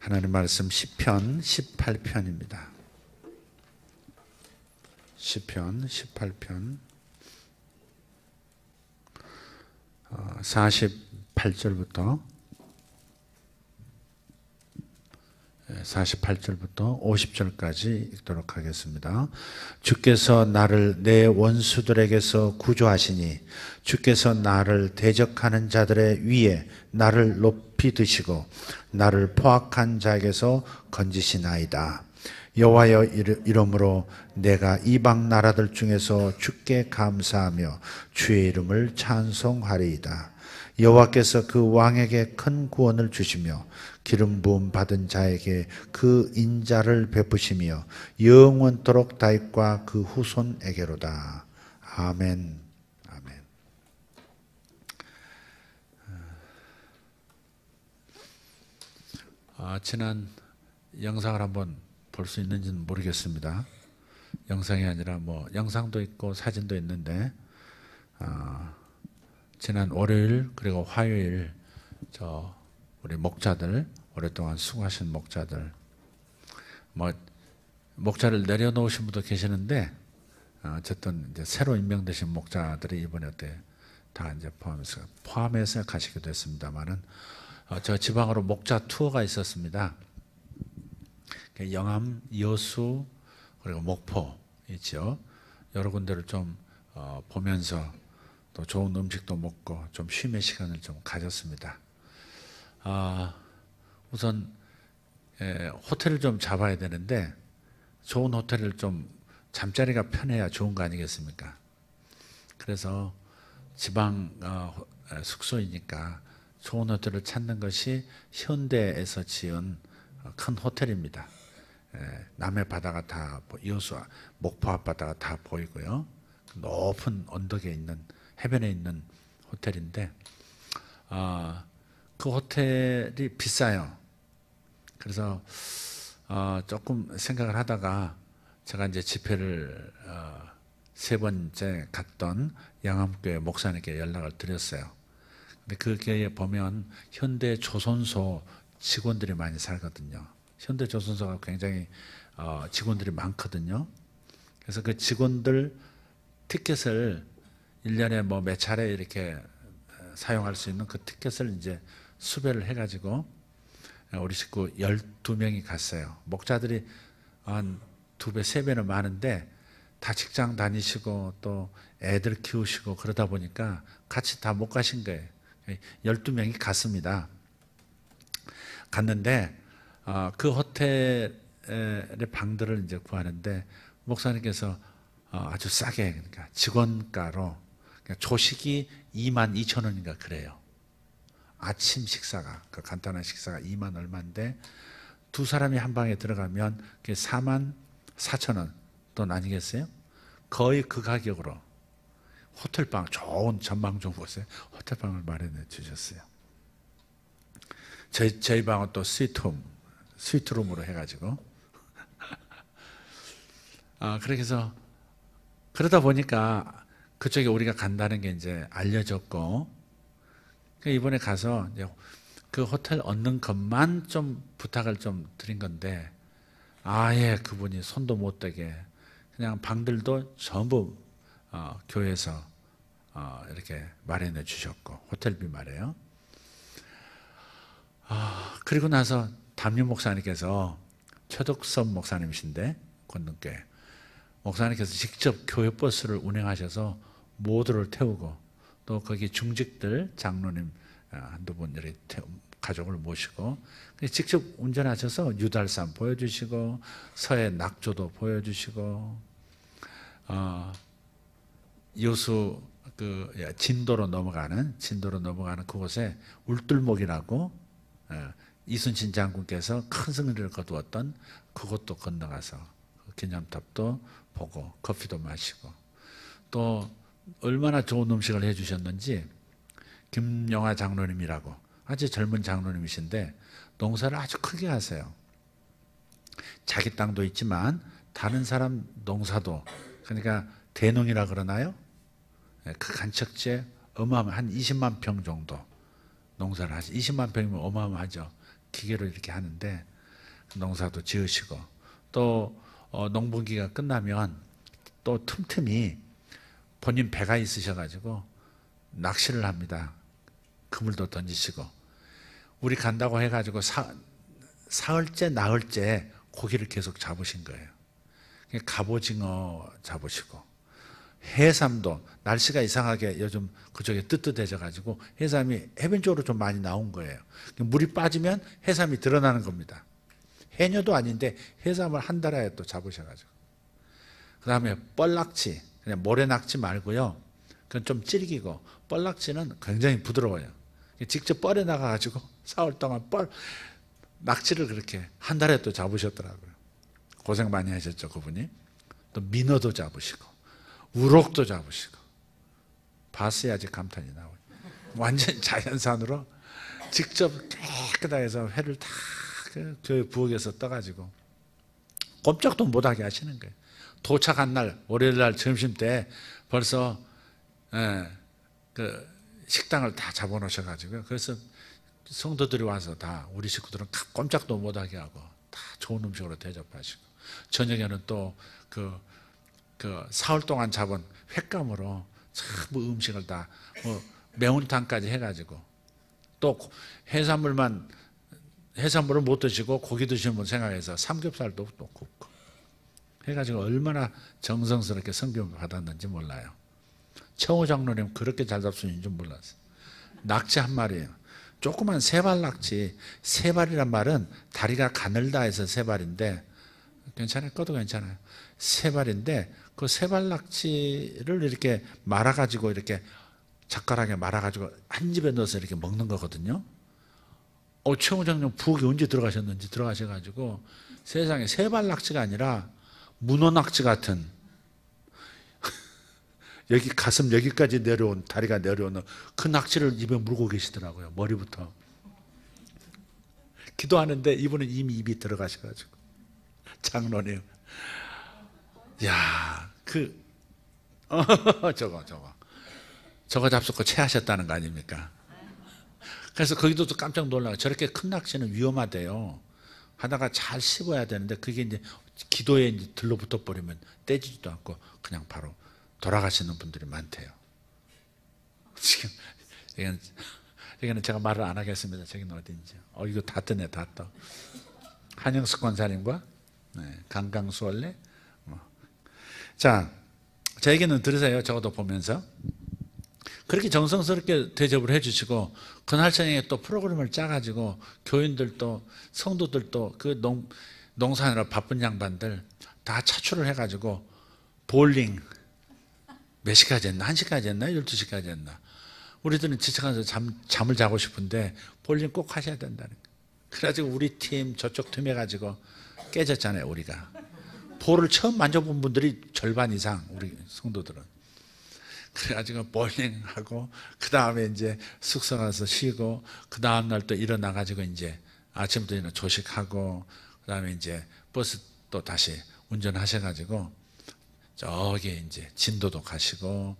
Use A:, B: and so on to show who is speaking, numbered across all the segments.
A: 하나님 말씀 시편 18편입니다. 시편 18편 48절부터 50절까지 읽도록 하겠습니다. 주께서 나를 내 원수들에게서 구조하시니 주께서 나를 대적하는 자들의 위에 나를 높이 드시고 나를 포악한 자에게서 건지시나이다. 여호와여 이름으로 내가 이방 나라들 중에서 주께 감사하며 주의 이름을 찬송하리이다. 여호와께서 그 왕에게 큰 구원을 주시며 기름 부음 받은 자에게 그 인자를 베푸시며 영원토록 다윗과 그 후손에게로다. 아멘. 아멘. 지난 영상을 한번 볼 수 있는지는 모르겠습니다. 영상이 아니라 영상도 있고 사진도 있는데 지난 월요일 그리고 화요일 우리 목자들 오랫동안 수고하신 목자들 목자를 내려놓으신 분도 계시는데 어쨌든 이제 새로 임명되신 목자들이 이번에 다 이제 포함해서 가시기도 했습니다만은 저 지방으로 목자 투어가 있었습니다. 영암, 여수 그리고 목포 있죠. 여러 군데를 좀 보면서 또 좋은 음식도 먹고 좀 쉼의 시간을 좀 가졌습니다. 우선 호텔을 좀 잡아야 되는데 좋은 호텔을 좀 잠자리가 편해야 좋은 거 아니겠습니까? 그래서 지방 숙소이니까 좋은 호텔을 찾는 것이 현대에서 지은 큰 호텔입니다. 남해 바다가 다 여수, 목포 앞바다가 다 보이고요. 높은 언덕에 있는 해변에 있는 호텔인데 그 호텔이 비싸요. 그래서 조금 생각을 하다가 제가 이제 집회를 세 번째 갔던 양암교회 목사님께 연락을 드렸어요. 근데 그 교회에 보면 현대조선소 직원들이 많이 살거든요. 현대조선소가 굉장히 직원들이 많거든요. 그래서 그 직원들 티켓을 1년에 몇 차례 이렇게 사용할 수 있는 그 티켓을 이제 수배를 해가지고 우리 식구 12명이 갔어요. 목자들이 한 2배, 3배는 많은데 다 직장 다니시고 또 애들 키우시고 그러다 보니까 같이 다 못 가신 거예요. 12명이 갔습니다. 갔는데 그 호텔의 방들을 이제 구하는데 목사님께서 아주 싸게 그러니까 직원가로 조식이 22,000원인가 그래요. 아침 식사가 그 간단한 식사가 2만 얼마인데 두 사람이 한 방에 들어가면 그게 44,000원 돈 아니겠어요? 거의 그 가격으로 호텔방 좋은 전망 좋은 곳에 호텔방을 마련해 주셨어요. 저희 방은 또 스위트룸으로 해가지고 그렇게 해서 그러다 보니까 그쪽에 우리가 간다는 게 이제 알려졌고 이번에 가서 이제 그 호텔 얻는 것만 좀 부탁을 좀 드린 건데 아예 그분이 손도 못 대게 그냥 방들도 전부 교회에서 이렇게 마련해 주셨고 호텔비 말이에요. 그리고 나서 담임 목사님께서 최덕선 목사님이신데 권능교회 목사님께서 직접 교회 버스를 운행하셔서 모두를 태우고 또 거기 중직들 장로님 한두 분 이렇게 가족을 모시고 직접 운전하셔서 유달산 보여주시고 서해 낙조도 보여주시고 여수 진도로 넘어가는 그곳에 울들목이라고 이순신 장군께서 큰 승리를 거두었던 그곳도 건너가서 기념탑도 보고 커피도 마시고 또 얼마나 좋은 음식을 해주셨는지 김영하 장로님이라고 아주 젊은 장로님이신데 농사를 아주 크게 하세요. 자기 땅도 있지만 다른 사람 농사도 그러니까 대농이라 그러나요? 그 간척지에 어마어마한 한 20만 평 정도 농사를 하죠. 20만 평이면 어마어마하죠. 기계로 이렇게 하는데 농사도 지으시고 또 농번기가 끝나면 또 틈틈이 본인 배가 있으셔가지고 낚시를 합니다. 그물도 던지시고 우리 간다고 해가지고 사흘째 나흘째 고기를 계속 잡으신 거예요. 갑오징어 잡으시고 해삼도 날씨가 이상하게 요즘 그쪽에 뜨뜻해져 가지고 해삼이 해변 쪽으로 좀 많이 나온 거예요. 물이 빠지면 해삼이 드러나는 겁니다. 해녀도 아닌데 해삼을 한 달에 또 잡으셔가지고 그 다음에 뻘낙지, 그냥 모래낙지 말고요. 그건 좀 질기고 뻘낙지는 굉장히 부드러워요. 직접 뻘에 나가가지고 사흘 동안 낙지를 그렇게 한 달에 또 잡으셨더라고요. 고생 많이 하셨죠, 그분이. 또 민어도 잡으시고 우럭도 잡으시고 봤어야지 감탄이 나와요. 완전 자연산으로 직접 깨끗하게 해서 회를 다 그 부엌에서 떠가지고 꼼짝도 못하게 하시는 거예요. 도착한 날 월요일 날 점심 때 벌써 그 식당을 다 잡아놓으셔가지고요. 그래서 성도들이 와서 다 우리 식구들은 꼼짝도 못하게 하고 다 좋은 음식으로 대접하시고 저녁에는 또 그 사흘 동안 잡은 횟감으로 전부 음식을 다 매운탕까지 해가지고 또 해산물을 못 드시고 고기 드시는 분 생각해서 삼겹살도 또 굽고 해가지고 얼마나 정성스럽게 성경을 받았는지 몰라요. 청호 장로님 그렇게 잘 잡수는 줄 몰랐어요. 낙지 한 마리예요. 조그만 세발 낙지, 세발이란 말은 다리가 가늘다 해서 세발인데 괜찮아요. 꺼도 괜찮아요. 세발인데 그 세발 낙지를 이렇게 말아가지고 이렇게 젓가락에 말아가지고 한 입에 넣어서 이렇게 먹는 거거든요. 최홍 장님 부엌에 언제 들어가셨는지 들어가셔가지고 세상에 세발 낙지가 아니라 문어 낙지 같은 여기 가슴 여기까지 내려온 다리가 내려오는 그 낙지를 입에 물고 계시더라고요. 머리부터. 기도하는데 이분은 이미 입이 들어가셔가지고 장로님, 야, 저거 잡수고 체하셨다는 거 아닙니까? 그래서 거기도 또 깜짝 놀라요. 저렇게 큰 낚시는 위험하대요. 하다가 잘 씹어야 되는데 그게 이제 기도에 이제 들러붙어 버리면 떼지도 않고 그냥 바로 돌아가시는 분들이 많대요. 지금 여기는 제가 말을 안 하겠습니다. 저기는 어딘지. 이거 다 뜨네, 다 떠. 한영숙 권사님과 강강수월래. 자, 제 얘기는 들으세요. 적어도 보면서. 그렇게 정성스럽게 대접을 해주시고 그날 저녁에 또 프로그램을 짜가지고 교인들도 성도들도 그 농사하느라 바쁜 양반들 다 차출을 해가지고 볼링 몇 시까지 했나? 1시까지 했나? 12시까지 했나? 우리들은 지쳐가서 잠을 자고 싶은데 볼링 꼭 하셔야 된다는 거예요. 그래가지고 우리 팀 저쪽 팀 해가지고 깨졌잖아요. 우리가 볼을 처음 만져본 분들이 절반 이상 우리 성도들은. 그래가지고 볼링하고 그 다음에 이제 숙소 가서 쉬고 그 다음 날 또 일어나가지고 이제 아침부터 일어나 조식하고 그 다음에 이제 버스 또 다시 운전하셔가지고 저기 이제 진도도 가시고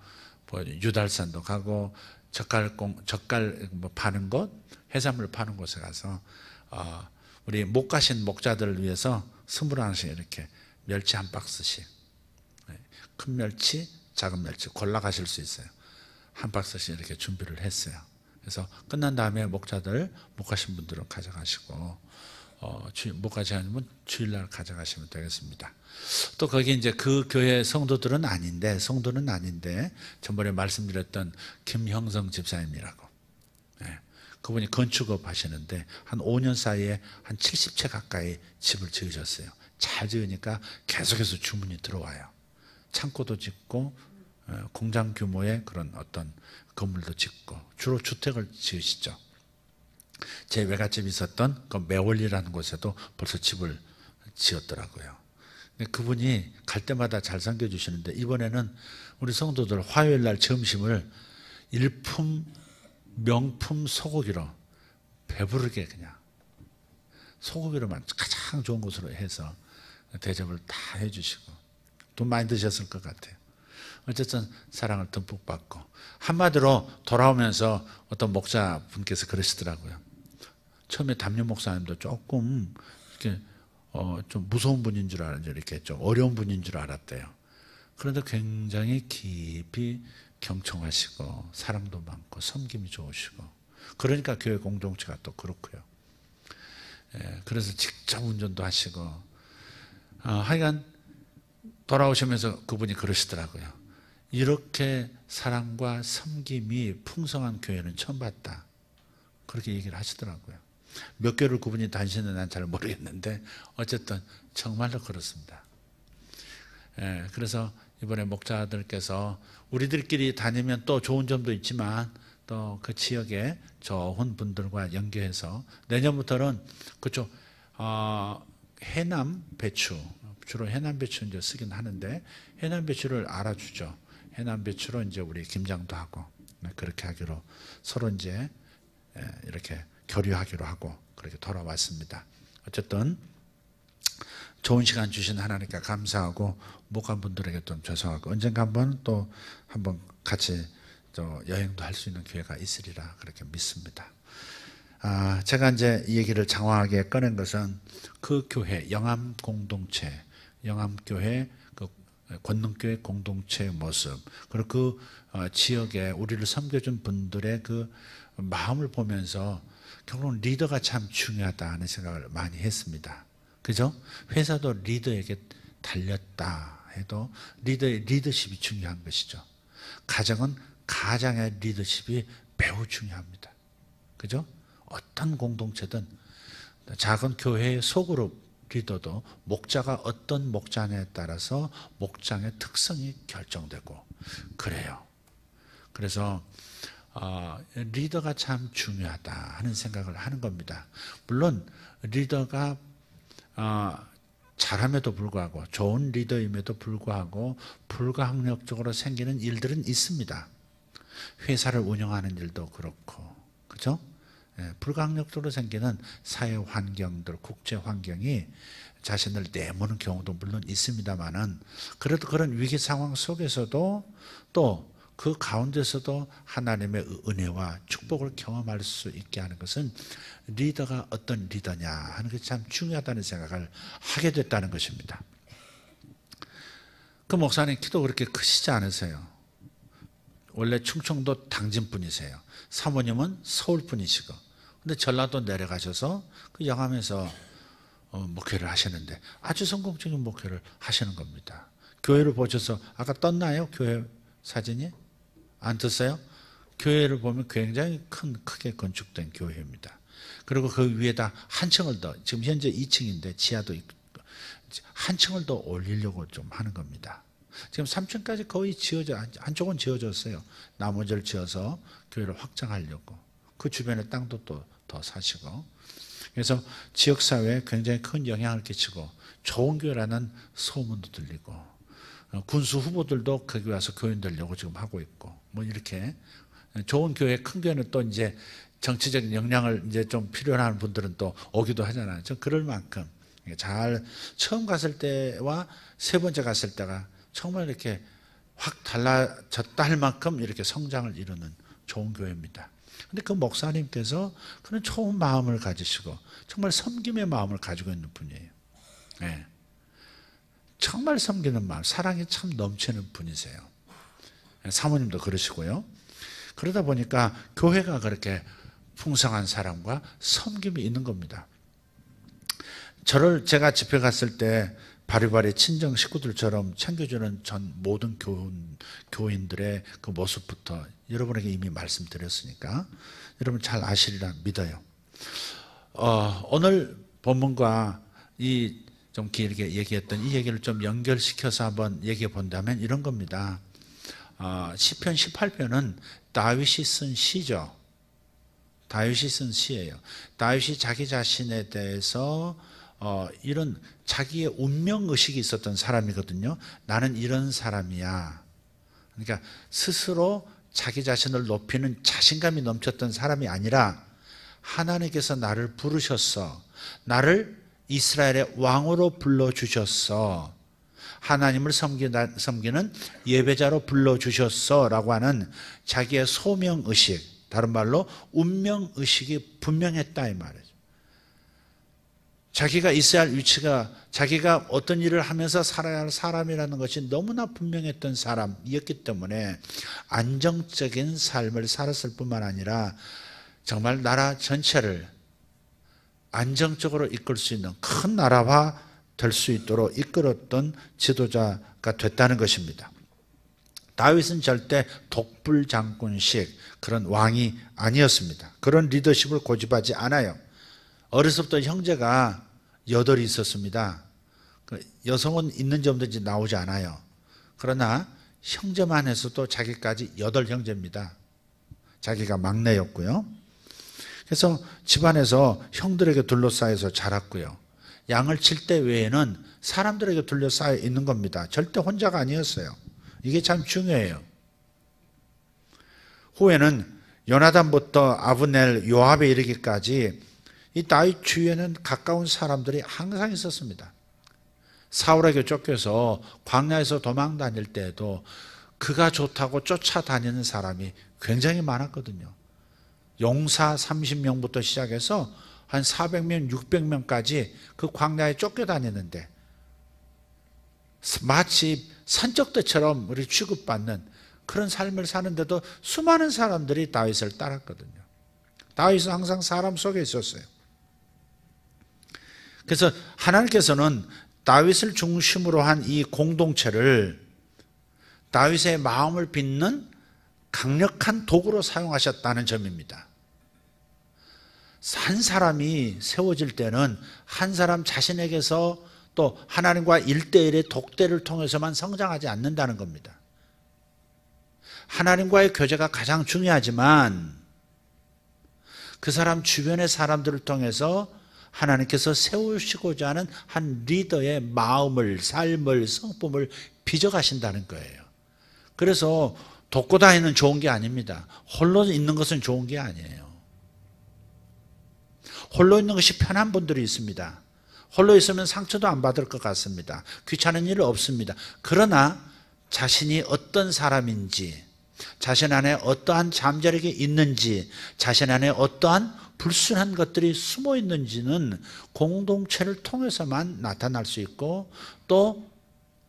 A: 유달산도 가고 젓갈 뭐 파는 곳, 해산물 파는 곳에 가서 우리 못 가신 목자들을 위해서 선물 하나씩 이렇게 멸치 한 박스씩, 큰 멸치, 작은 멸치 골라 가실 수 있어요. 한 박스씩 이렇게 준비를 했어요. 그래서 끝난 다음에 목자들 못 가신 분들은 가져가시고 못 가시는 주일날 가져가시면 되겠습니다. 또 거기 이제 그 교회 성도는 아닌데 전번에 말씀드렸던 김형성 집사님이라고, 그분이 건축업 하시는데 한 5년 사이에 한 70채 가까이 집을 지으셨어요. 잘 지으니까 계속해서 주문이 들어와요. 창고도 짓고 공장 규모의 그런 어떤 건물도 짓고 주로 주택을 지으시죠. 제 외갓집이 있었던 그 매월리라는 곳에도 벌써 집을 지었더라고요. 그분이 갈 때마다 잘 섬겨주시는데 이번에는 우리 성도들 화요일 날 점심을 명품 소고기로 배부르게 그냥 소고기로만 가장 좋은 곳으로 해서 대접을 다 해주시고 돈 많이 드셨을 것 같아요. 어쨌든 사랑을 듬뿍 받고 한마디로 돌아오면서 어떤 목사분께서 그러시더라고요. 처음에 담임 목사님도 조금 이렇게 좀 무서운 분인 줄 알았죠. 이렇게 좀 어려운 분인 줄 알았대요. 그런데 굉장히 깊이 경청하시고 사랑도 많고 섬김이 좋으시고, 그러니까 교회 공동체가 또 그렇고요. 그래서 직접 운전도 하시고, 하여간 돌아오시면서 그분이 그러시더라고요. 이렇게 사랑과 섬김이 풍성한 교회는 처음 봤다. 그렇게 얘기를 하시더라고요. 몇 개월 그분이 다니시는지 난 잘 모르겠는데 어쨌든 정말로 그렇습니다. 그래서 이번에 목자들께서 우리들끼리 다니면 또 좋은 점도 있지만 또 그 지역에 좋은 분들과 연계해서 내년부터는 그쪽 해남 배추, 주로 해남 배추 이제 쓰긴 하는데 해남 배추를 알아주죠. 해남 배추로 이제 우리 김장도 하고 그렇게 하기로 서로 이제 이렇게 교류하기로 하고 그렇게 돌아왔습니다. 어쨌든 좋은 시간 주신 하나님께 감사하고 목감분들에게 좀 죄송하고 언젠가 또 한번 같이 여행도 할 수 있는 기회가 있으리라 그렇게 믿습니다. 제가 이제 이 얘기를 장황하게 꺼낸 것은 그 교회 영암 공동체, 영암교회 그 권능교회 공동체의 모습, 그리고 그 지역에 우리를 섬겨준 분들의 그 마음을 보면서 결국은 리더가 참 중요하다는 생각을 많이 했습니다. 그죠? 회사도 리더에게 달렸다 해도 리더의 리더십이 중요한 것이죠. 가정은 가장의 리더십이 매우 중요합니다. 그죠? 어떤 공동체든 작은 교회의 소그룹 리더도 목자가 어떤 목자냐에 따라서 목장의 특성이 결정되고 그래요. 그래서 리더가 참 중요하다 하는 생각을 하는 겁니다. 물론 리더가 잘함에도 불구하고 좋은 리더임에도 불구하고 불가항력적으로 생기는 일들은 있습니다. 회사를 운영하는 일도 그렇고, 그죠? 불가항력적으로 생기는 사회 환경들, 국제 환경이 자신을 내모는 경우도 물론 있습니다만은 그래도 그런 위기 상황 속에서도 또 그 가운데서도 하나님의 은혜와 축복을 경험할 수 있게 하는 것은 리더가 어떤 리더냐 하는 것이 참 중요하다는 생각을 하게 됐다는 것입니다. 그 목사님 키도 그렇게 크시지 않으세요. 원래 충청도 당진 분이세요. 사모님은 서울 분이시고, 근데 전라도 내려가셔서 그 영암에서 목회를 하시는데 아주 성공적인 목회를 하시는 겁니다. 교회를 보셔서 아까 떴나요? 교회 사진이? 안 떴어요? 교회를 보면 굉장히 크게 건축된 교회입니다. 그리고 그 위에다 한 층을 더, 지금 현재 2층인데 지하도 있고 한 층을 더 올리려고 좀 하는 겁니다. 지금 3층까지 거의 한쪽은 지어졌어요. 나머지를 지어서 교회를 확장하려고. 그 주변에 땅도 또 더 사시고. 그래서 지역사회에 굉장히 큰 영향을 끼치고 좋은 교회라는 소문도 들리고, 군수 후보들도 거기 와서 교인 되려고 지금 하고 있고, 뭐 이렇게 좋은 교회, 큰 교회는 또 이제 정치적인 역량을 이제 좀 필요로 하는 분들은 또 오기도 하잖아요. 저 그럴 만큼 잘 처음 갔을 때와 세 번째 갔을 때가 정말 이렇게 확 달라졌다 할 만큼 이렇게 성장을 이루는 좋은 교회입니다. 근데 그 목사님께서 그런 좋은 마음을 가지시고 정말 섬김의 마음을 가지고 있는 분이에요. 네. 정말 섬기는 마음, 사랑이 참 넘치는 분이세요. 사모님도 그러시고요. 그러다 보니까 교회가 그렇게 풍성한 사랑과 섬김이 있는 겁니다. 제가 집회 갔을 때 바리바리 친정 식구들처럼 챙겨주는 전 모든 교인들의 그 모습부터 여러분에게 이미 말씀드렸으니까 여러분 잘 아시리라 믿어요. 오늘 본문과 좀 길게 얘기했던 이 얘기를 좀 연결시켜서 한번 얘기해 본다면 이런 겁니다. 시편 18편은 다윗이 쓴 시죠. 다윗이 쓴 시예요. 다윗이 자기 자신에 대해서 이런 자기의 운명의식이 있었던 사람이거든요. 나는 이런 사람이야. 그러니까 스스로 자기 자신을 높이는 자신감이 넘쳤던 사람이 아니라 하나님께서 나를 부르셨어. 나를 이스라엘의 왕으로 불러주셨어. 하나님을 섬기는 예배자로 불러주셨어 라고 하는 자기의 소명의식, 다른 말로 운명의식이 분명했다 이 말이죠. 자기가 있어야 할 위치가, 자기가 어떤 일을 하면서 살아야 할 사람이라는 것이 너무나 분명했던 사람이었기 때문에 안정적인 삶을 살았을 뿐만 아니라 정말 나라 전체를 안정적으로 이끌 수 있는 큰 나라화 될 수 있도록 이끌었던 지도자가 됐다는 것입니다. 다윗은 절대 독불장군식 그런 왕이 아니었습니다. 그런 리더십을 고집하지 않아요. 어려서부터 형제가 8이 있었습니다. 여성은 있는지 없는지 나오지 않아요. 그러나 형제만 해서도 자기까지 8형제입니다. 자기가 막내였고요. 그래서 집안에서 형들에게 둘러싸여서 자랐고요. 양을 칠 때 외에는 사람들에게 둘러싸여 있는 겁니다. 절대 혼자가 아니었어요. 이게 참 중요해요. 후에는 요나단부터 아브넬, 요압에 이르기까지 이 다윗 주위에는 가까운 사람들이 항상 있었습니다. 사울에게 쫓겨서 광야에서 도망 다닐 때에도 그가 좋다고 쫓아다니는 사람이 굉장히 많았거든요. 용사 30명부터 시작해서 한 400명, 600명까지 그 광야에 쫓겨다니는데 마치 산적대처럼 우리 취급받는 그런 삶을 사는데도 수많은 사람들이 다윗을 따랐거든요. 다윗은 항상 사람 속에 있었어요. 그래서 하나님께서는 다윗을 중심으로 한 이 공동체를 다윗의 마음을 빚는 강력한 도구로 사용하셨다는 점입니다. 한 사람이 세워질 때는 한 사람 자신에게서 또 하나님과 1대1의 독대를 통해서만 성장하지 않는다는 겁니다. 하나님과의 교제가 가장 중요하지만 그 사람 주변의 사람들을 통해서 하나님께서 세우시고자 하는 한 리더의 마음을, 삶을, 성품을 빚어가신다는 거예요. 그래서 돕고 다니는 좋은 게 아닙니다. 홀로 있는 것은 좋은 게 아니에요. 홀로 있는 것이 편한 분들이 있습니다. 홀로 있으면 상처도 안 받을 것 같습니다. 귀찮은 일 없습니다. 그러나 자신이 어떤 사람인지, 자신 안에 어떠한 잠재력이 있는지, 자신 안에 어떠한 불순한 것들이 숨어 있는지는 공동체를 통해서만 나타날 수 있고 또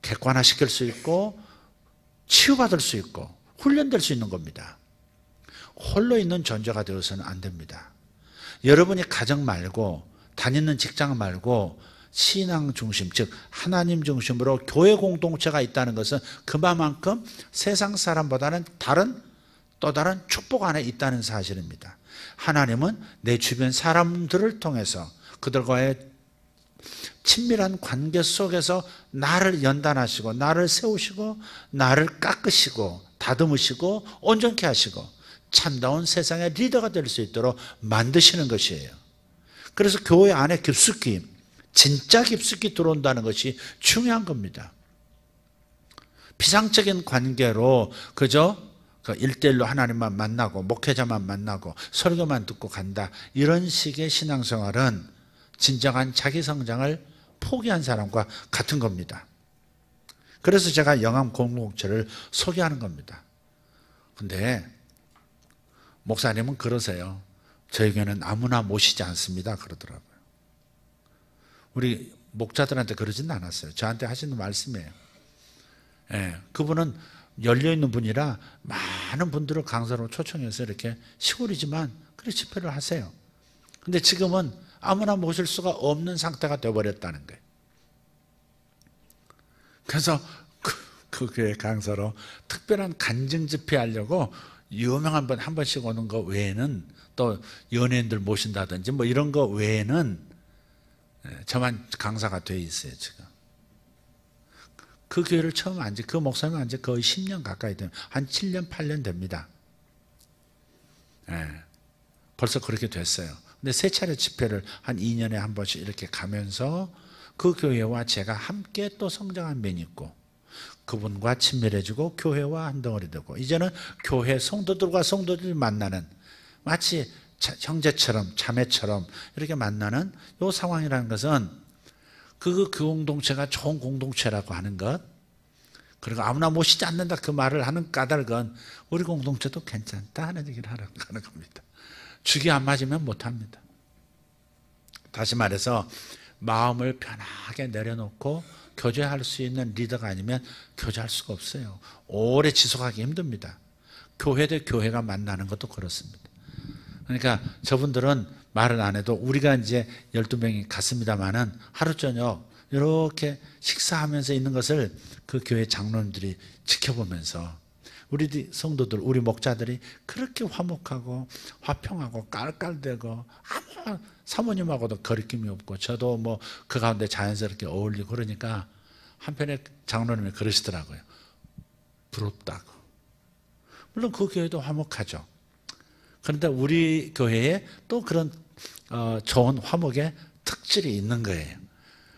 A: 객관화시킬 수 있고 치유받을 수 있고 훈련될 수 있는 겁니다. 홀로 있는 존재가 되어서는 안 됩니다. 여러분이 가정 말고 다니는 직장 말고 신앙 중심, 즉 하나님 중심으로 교회 공동체가 있다는 것은 그만큼 세상 사람보다는 또 다른 축복 안에 있다는 사실입니다. 하나님은 내 주변 사람들을 통해서 그들과의 친밀한 관계 속에서 나를 연단하시고 나를 세우시고 나를 깎으시고 다듬으시고 온전케 하시고 참다운 세상의 리더가 될 수 있도록 만드시는 것이에요. 그래서 교회 안에 깊숙이, 진짜 깊숙이 들어온다는 것이 중요한 겁니다. 피상적인 관계로 그저 1대1로 하나님만 만나고 목회자만 만나고 설교만 듣고 간다, 이런 식의 신앙생활은 진정한 자기 성장을 포기한 사람과 같은 겁니다. 그래서 제가 영암 공동체를 소개하는 겁니다. 근데 목사님은 그러세요. 저희 교회는 아무나 모시지 않습니다 그러더라고요. 우리 목자들한테 그러지는 않았어요. 저한테 하시는 말씀이에요. 예, 그분은 열려있는 분이라 많은 분들을 강사로 초청해서 이렇게 시골이지만 그렇게 집회를 하세요. 근데 지금은 아무나 모실 수가 없는 상태가 되어버렸다는 거예요. 그래서 그 교회 강사로 특별한 간증 집회 하려고 유명한 분 한 번씩 오는 거 외에는, 또 연예인들 모신다든지 뭐 이런 거 외에는 저만 강사가 돼 있어요 지금. 그 교회를 처음 앉은, 그 목사님 앉은 거의 10년 가까이 돼요. 한 7년 8년 됩니다. 벌써 그렇게 됐어요. 근데 세 차례 집회를 한 2년에 한 번씩 이렇게 가면서 그 교회와 제가 함께 또 성장한 면이 있고 그분과 친밀해지고 교회와 한 덩어리 되고, 이제는 교회 성도들과 성도들이 만나는, 마치 형제처럼 자매처럼 이렇게 만나는 이 상황이라는 것은 그 공동체가 좋은 공동체라고 하는 것, 그리고 아무나 모시지 않는다 그 말을 하는 까닭은 우리 공동체도 괜찮다 하는 얘기를 하는 겁니다. 죽이 안 맞으면 못합니다. 다시 말해서 마음을 편하게 내려놓고 교제할 수 있는 리더가 아니면 교제할 수가 없어요. 오래 지속하기 힘듭니다. 교회 대 교회가 만나는 것도 그렇습니다. 그러니까 저분들은 말은 안 해도 우리가 이제 12명이 갔습니다마는 하루 저녁 이렇게 식사하면서 있는 것을 그 교회 장로님들이 지켜보면서 우리 성도들, 우리 목자들이 그렇게 화목하고 화평하고 깔깔대고 아무 사모님하고도 거리낌이 없고 저도 뭐 그 가운데 자연스럽게 어울리고 그러니까 한편에 장로님이 그러시더라고요. 부럽다고. 물론 그 교회도 화목하죠. 그런데 우리 교회에 또 그런 좋은 화목의 특질이 있는 거예요.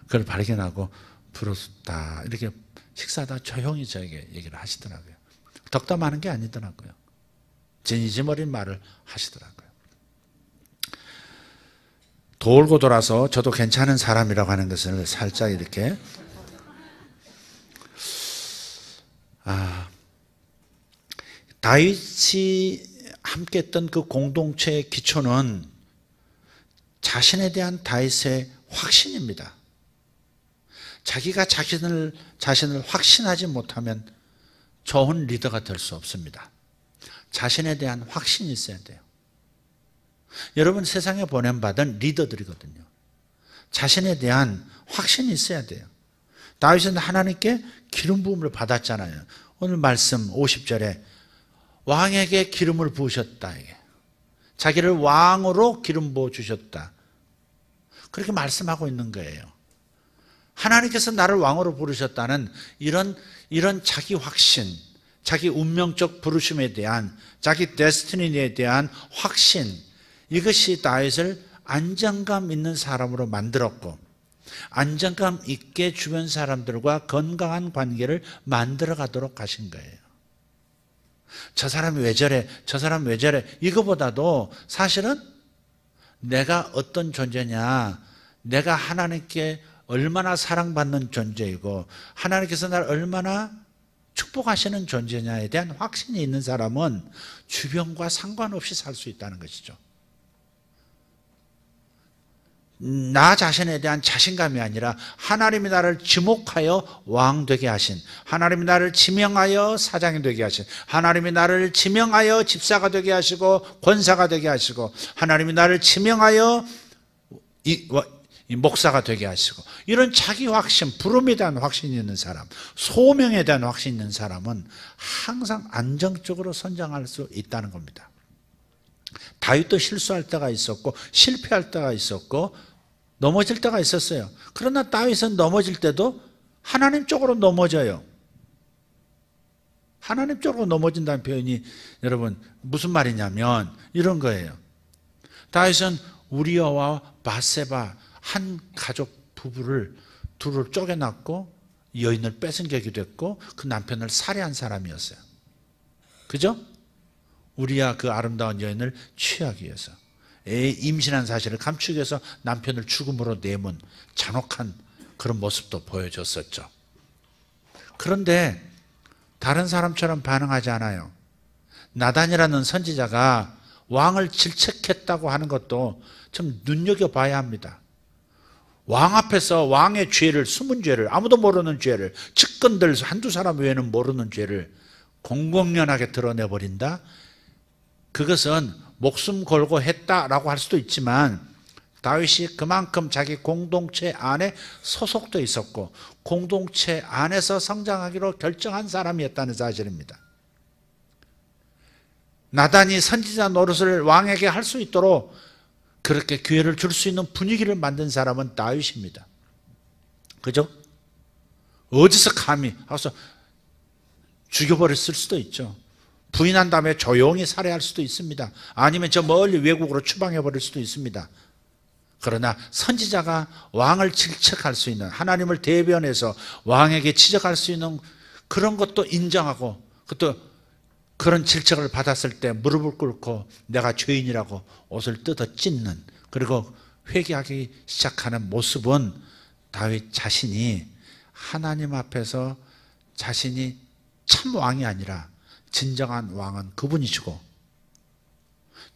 A: 그걸 발견하고 부럽다. 이렇게 식사하다 조용히 저에게 얘기를 하시더라고요. 덕담하는 게 아니더라고요. 진심 어린 말을 하시더라고요. 돌고 돌아서 저도 괜찮은 사람이라고 하는 것을 살짝 이렇게 다윗이 함께 했던 그 공동체의 기초는 자신에 대한 다윗의 확신입니다. 자기가 자신을 확신하지 못하면 좋은 리더가 될 수 없습니다. 자신에 대한 확신이 있어야 돼요. 여러분 세상에 보냄받은 리더들이거든요. 자신에 대한 확신이 있어야 돼요. 다윗은 하나님께 기름 부음을 받았잖아요. 오늘 말씀 50절에 왕에게 기름을 부으셨다. 자기를 왕으로 기름 부어 주셨다. 그렇게 말씀하고 있는 거예요. 하나님께서 나를 왕으로 부르셨다는 이런 자기 확신, 자기 운명적 부르심에 대한, 자기 데스티니에 대한 확신, 이것이 다윗을 안정감 있는 사람으로 만들었고 안정감 있게 주변 사람들과 건강한 관계를 만들어 가도록 하신 거예요. 저 사람이 왜 저래? 저 사람 왜 저래? 이거보다도 사실은 내가 어떤 존재냐, 내가 하나님께 얼마나 사랑받는 존재이고 하나님께서 나를 얼마나 축복하시는 존재냐에 대한 확신이 있는 사람은 주변과 상관없이 살 수 있다는 것이죠. 나 자신에 대한 자신감이 아니라 하나님이 나를 지목하여 왕 되게 하신, 하나님이 나를 지명하여 사장이 되게 하신, 하나님이 나를 지명하여 집사가 되게 하시고 권사가 되게 하시고, 하나님이 나를 지명하여 목사가 되게 하시고, 이런 자기 확신, 부름에 대한 확신이 있는 사람, 소명에 대한 확신이 있는 사람은 항상 안정적으로 선장할 수 있다는 겁니다. 다윗도 실수할 때가 있었고 실패할 때가 있었고 넘어질 때가 있었어요. 그러나 다윗은 넘어질 때도 하나님 쪽으로 넘어져요. 하나님 쪽으로 넘어진다는 표현이 여러분 무슨 말이냐면 이런 거예요. 다윗은 우리아와 밧세바 한 가족 부부를 둘을 쪼개놨고 여인을 뺏은격이 됐고 그 남편을 살해한 사람이었어요. 그죠? 우리야 그 아름다운 여인을 취하기 위해서 임신한 사실을 감추기 위해서 남편을 죽음으로 내몬 잔혹한 그런 모습도 보여줬었죠. 그런데 다른 사람처럼 반응하지 않아요. 나단이라는 선지자가 왕을 질책했다고 하는 것도 좀 눈여겨봐야 합니다. 왕 앞에서 왕의 죄를, 숨은 죄를, 아무도 모르는 죄를, 측근들 한두 사람 외에는 모르는 죄를 공공연하게 드러내버린다? 그것은 목숨 걸고 했다라고 할 수도 있지만 다윗이 그만큼 자기 공동체 안에 소속돼 있었고 공동체 안에서 성장하기로 결정한 사람이었다는 사실입니다. 나단이 선지자 노릇을 왕에게 할 수 있도록 그렇게 기회를 줄 수 있는 분위기를 만든 사람은 다윗입니다. 그죠? 어디서 감히 하고서 죽여버렸을 수도 있죠. 부인한 다음에 조용히 살해할 수도 있습니다. 아니면 저 멀리 외국으로 추방해버릴 수도 있습니다. 그러나 선지자가 왕을 질책할 수 있는, 하나님을 대변해서 왕에게 지적할 수 있는 그런 것도 인정하고, 그것도 그런 질책을 받았을 때 무릎을 꿇고 내가 죄인이라고 옷을 뜯어 찢는, 그리고 회개하기 시작하는 모습은 다윗 자신이 하나님 앞에서 자신이 참 왕이 아니라 진정한 왕은 그분이시고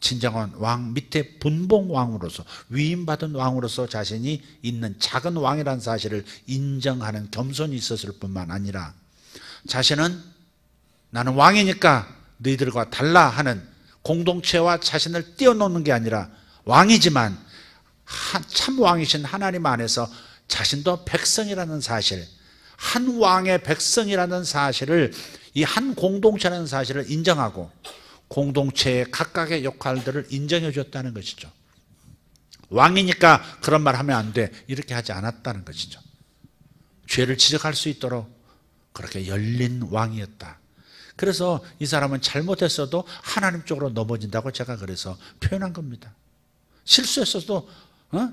A: 진정한 왕 밑에 분봉 왕으로서 위임받은 왕으로서 자신이 있는 작은 왕이라는 사실을 인정하는 겸손이 있었을 뿐만 아니라 자신은 나는 왕이니까 너희들과 달라 하는 공동체와 자신을 띄워놓는 게 아니라 왕이지만 참 왕이신 하나님 안에서 자신도 백성이라는 사실, 한 왕의 백성이라는 사실을, 이 한 공동체라는 사실을 인정하고 공동체의 각각의 역할들을 인정해 줬다는 것이죠. 왕이니까 그런 말 하면 안 돼, 이렇게 하지 않았다는 것이죠. 죄를 지적할 수 있도록 그렇게 열린 왕이었다. 그래서 이 사람은 잘못했어도 하나님 쪽으로 넘어진다고 제가 그래서 표현한 겁니다. 실수했어도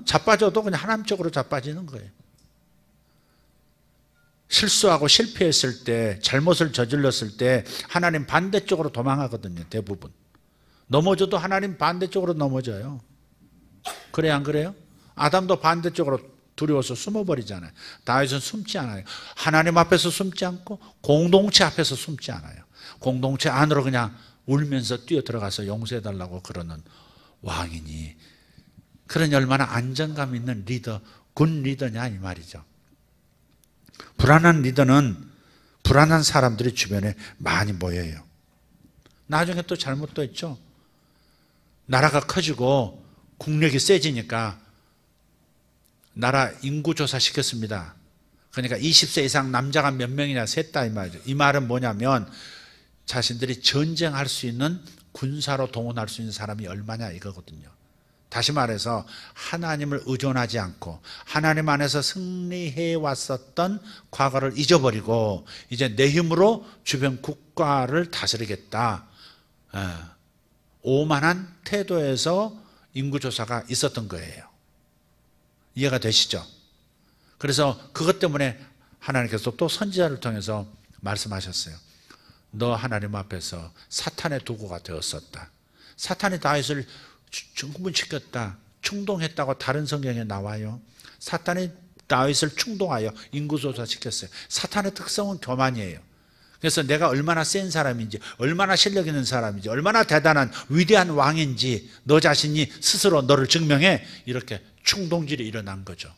A: 자빠져도 그냥 하나님 쪽으로 자빠지는 거예요. 실수하고 실패했을 때, 잘못을 저질렀을 때 하나님 반대쪽으로 도망하거든요. 대부분 넘어져도 하나님 반대쪽으로 넘어져요. 그래 안 그래요? 아담도 반대쪽으로 두려워서 숨어버리잖아요. 다윗은 숨지 않아요. 하나님 앞에서 숨지 않고 공동체 앞에서 숨지 않아요. 공동체 안으로 그냥 울면서 뛰어들어가서 용서해달라고 그러는 왕이니, 그러니 얼마나 안정감 있는 리더, 군 리더냐 이 말이죠. 불안한 리더는 불안한 사람들이 주변에 많이 모여요. 나중에 또 잘못도 했죠. 나라가 커지고 국력이 세지니까 나라 인구조사 시켰습니다. 그러니까 20세 이상 남자가 몇 명이냐 셌다 이 말이죠. 이 말은 뭐냐면 자신들이 전쟁할 수 있는, 군사로 동원할 수 있는 사람이 얼마냐 이거거든요. 다시 말해서 하나님을 의존하지 않고 하나님 안에서 승리해 왔었던 과거를 잊어버리고 이제 내 힘으로 주변 국가를 다스리겠다, 오만한 태도에서 인구조사가 있었던 거예요. 이해가 되시죠? 그래서 그것 때문에 하나님께서 또 선지자를 통해서 말씀하셨어요. 너 하나님 앞에서 사탄의 도구가 되었었다. 사탄이 다윗을 충분시켰다, 충동했다고 다른 성경에 나와요. 사탄이 다윗을 충동하여 인구조사 시켰어요. 사탄의 특성은 교만이에요. 그래서 내가 얼마나 센 사람인지, 얼마나 실력 있는 사람인지, 얼마나 대단한 위대한 왕인지 너 자신이 스스로 너를 증명해, 이렇게 충동질이 일어난 거죠.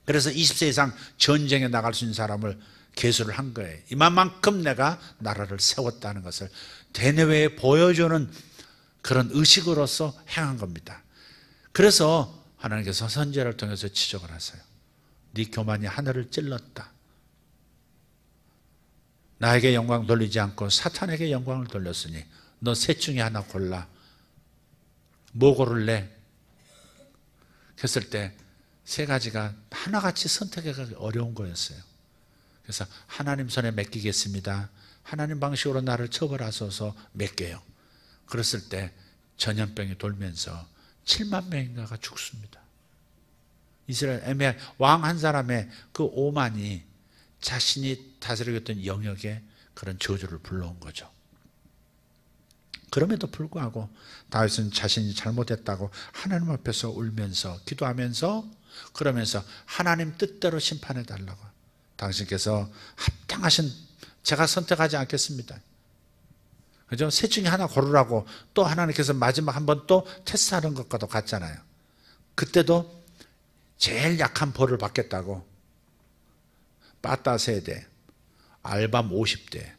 A: 그래서 20세 이상 전쟁에 나갈 수 있는 사람을 계수를 한 거예요. 이만큼 내가 나라를 세웠다는 것을 대내외에 보여주는 그런 의식으로서 행한 겁니다. 그래서 하나님께서 선지자를 통해서 지적을 하세요. 네 교만이 하늘을 찔렀다. 나에게 영광 돌리지 않고 사탄에게 영광을 돌렸으니 너 셋 중에 하나 골라. 뭐 고를래? 했을 때 세 가지가 하나같이 선택하기 어려운 거였어요. 그래서 하나님 손에 맡기겠습니다. 하나님 방식으로 나를 처벌하소서 맡겨요. 그랬을 때 전염병이 돌면서 7만 명인가가 죽습니다. 이스라엘 애매 왕 한 사람의 그 오만이 자신이 다스리고 있던 영역에 그런 저주를 불러온 거죠. 그럼에도 불구하고 다윗은 자신이 잘못했다고 하나님 앞에서 울면서 기도하면서, 그러면서 하나님 뜻대로 심판해 달라고, 당신께서 합당하신, 제가 선택하지 않겠습니다. 그죠? 셋 중에 하나 고르라고 또 하나님께서 마지막 한 번 또 테스트하는 것과도 같잖아요. 그때도 제일 약한 벌을 받겠다고 빠따 세대, 알밤 50대,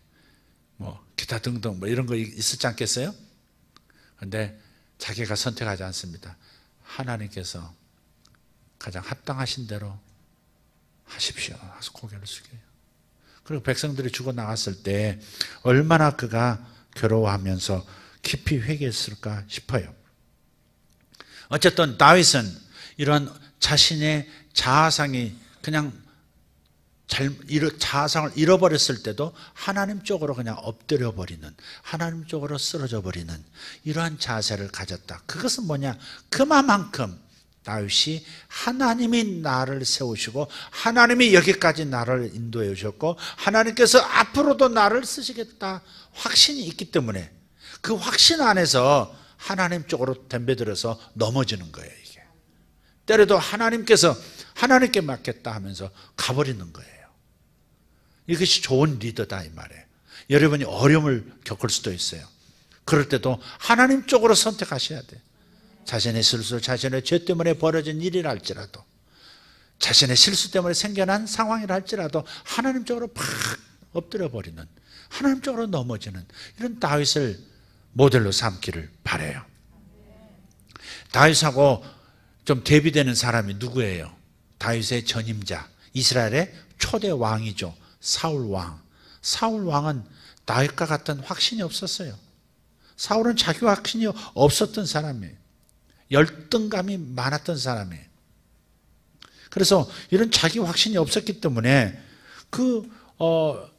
A: 뭐 기타 등등 뭐 이런 거 있었지 않겠어요? 그런데 자기가 선택하지 않습니다. 하나님께서 가장 합당하신 대로 하십시오 하서 고개를 숙여요. 그리고 백성들이 죽어 나갔을 때 얼마나 그가 괴로워하면서 깊이 회개했을까 싶어요. 어쨌든 다윗은 이런 자신의 자아상이 그냥 자아상을 잃어버렸을 때도 하나님 쪽으로 그냥 엎드려 버리는, 하나님 쪽으로 쓰러져 버리는 이러한 자세를 가졌다. 그것은 뭐냐? 그만큼 다윗이 하나님이 나를 세우시고 하나님이 여기까지 나를 인도해 주셨고 하나님께서 앞으로도 나를 쓰시겠다 확신이 있기 때문에 그 확신 안에서 하나님 쪽으로 덤벼들어서 넘어지는 거예요. 이게 때려도 하나님께서 하나님께 맡겠다 하면서 가버리는 거예요. 이것이 좋은 리더다 이 말이에요. 여러분이 어려움을 겪을 수도 있어요. 그럴 때도 하나님 쪽으로 선택하셔야 돼요. 자신의 실수, 자신의 죄 때문에 벌어진 일이라 할지라도, 자신의 실수 때문에 생겨난 상황이라 할지라도 하나님 쪽으로 팍 엎드려 버리는, 하나님 쪽으로 넘어지는 이런 다윗을 모델로 삼기를 바라요. 다윗하고 좀 대비되는 사람이 누구예요? 다윗의 전임자, 이스라엘의 초대 왕이죠. 사울 왕. 사울 왕은 다윗과 같은 확신이 없었어요. 사울은 자기 확신이 없었던 사람이에요. 열등감이 많았던 사람이에요. 그래서 이런 자기 확신이 없었기 때문에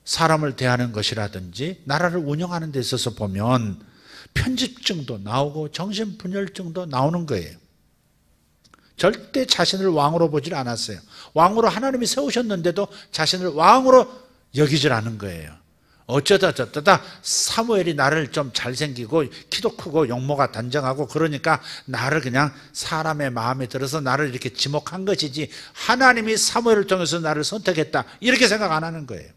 A: 사람을 대하는 것이라든지 나라를 운영하는 데 있어서 보면 편집증도 나오고 정신분열증도 나오는 거예요. 절대 자신을 왕으로 보질 않았어요. 왕으로 하나님이 세우셨는데도 자신을 왕으로 여기질 않은 거예요. 어쩌다 저쩌다 사무엘이 나를 좀 잘생기고 키도 크고 용모가 단정하고 그러니까 나를 그냥 사람의 마음에 들어서 나를 이렇게 지목한 것이지 하나님이 사무엘을 통해서 나를 선택했다 이렇게 생각 안 하는 거예요.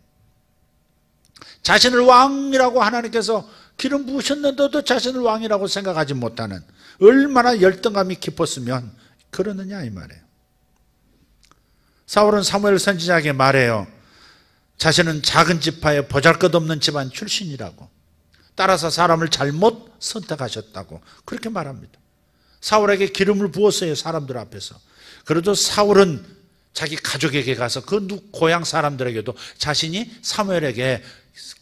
A: 자신을 왕이라고 하나님께서 기름 부으셨는데도 자신을 왕이라고 생각하지 못하는, 얼마나 열등감이 깊었으면 그러느냐 이 말이에요. 사울은 사무엘 선지자에게 말해요. 자신은 작은 지파의 보잘것없는 집안 출신이라고, 따라서 사람을 잘못 선택하셨다고 그렇게 말합니다. 사울에게 기름을 부었어요, 사람들 앞에서. 그래도 사울은 자기 가족에게 가서 고향 사람들에게도 자신이 사무엘에게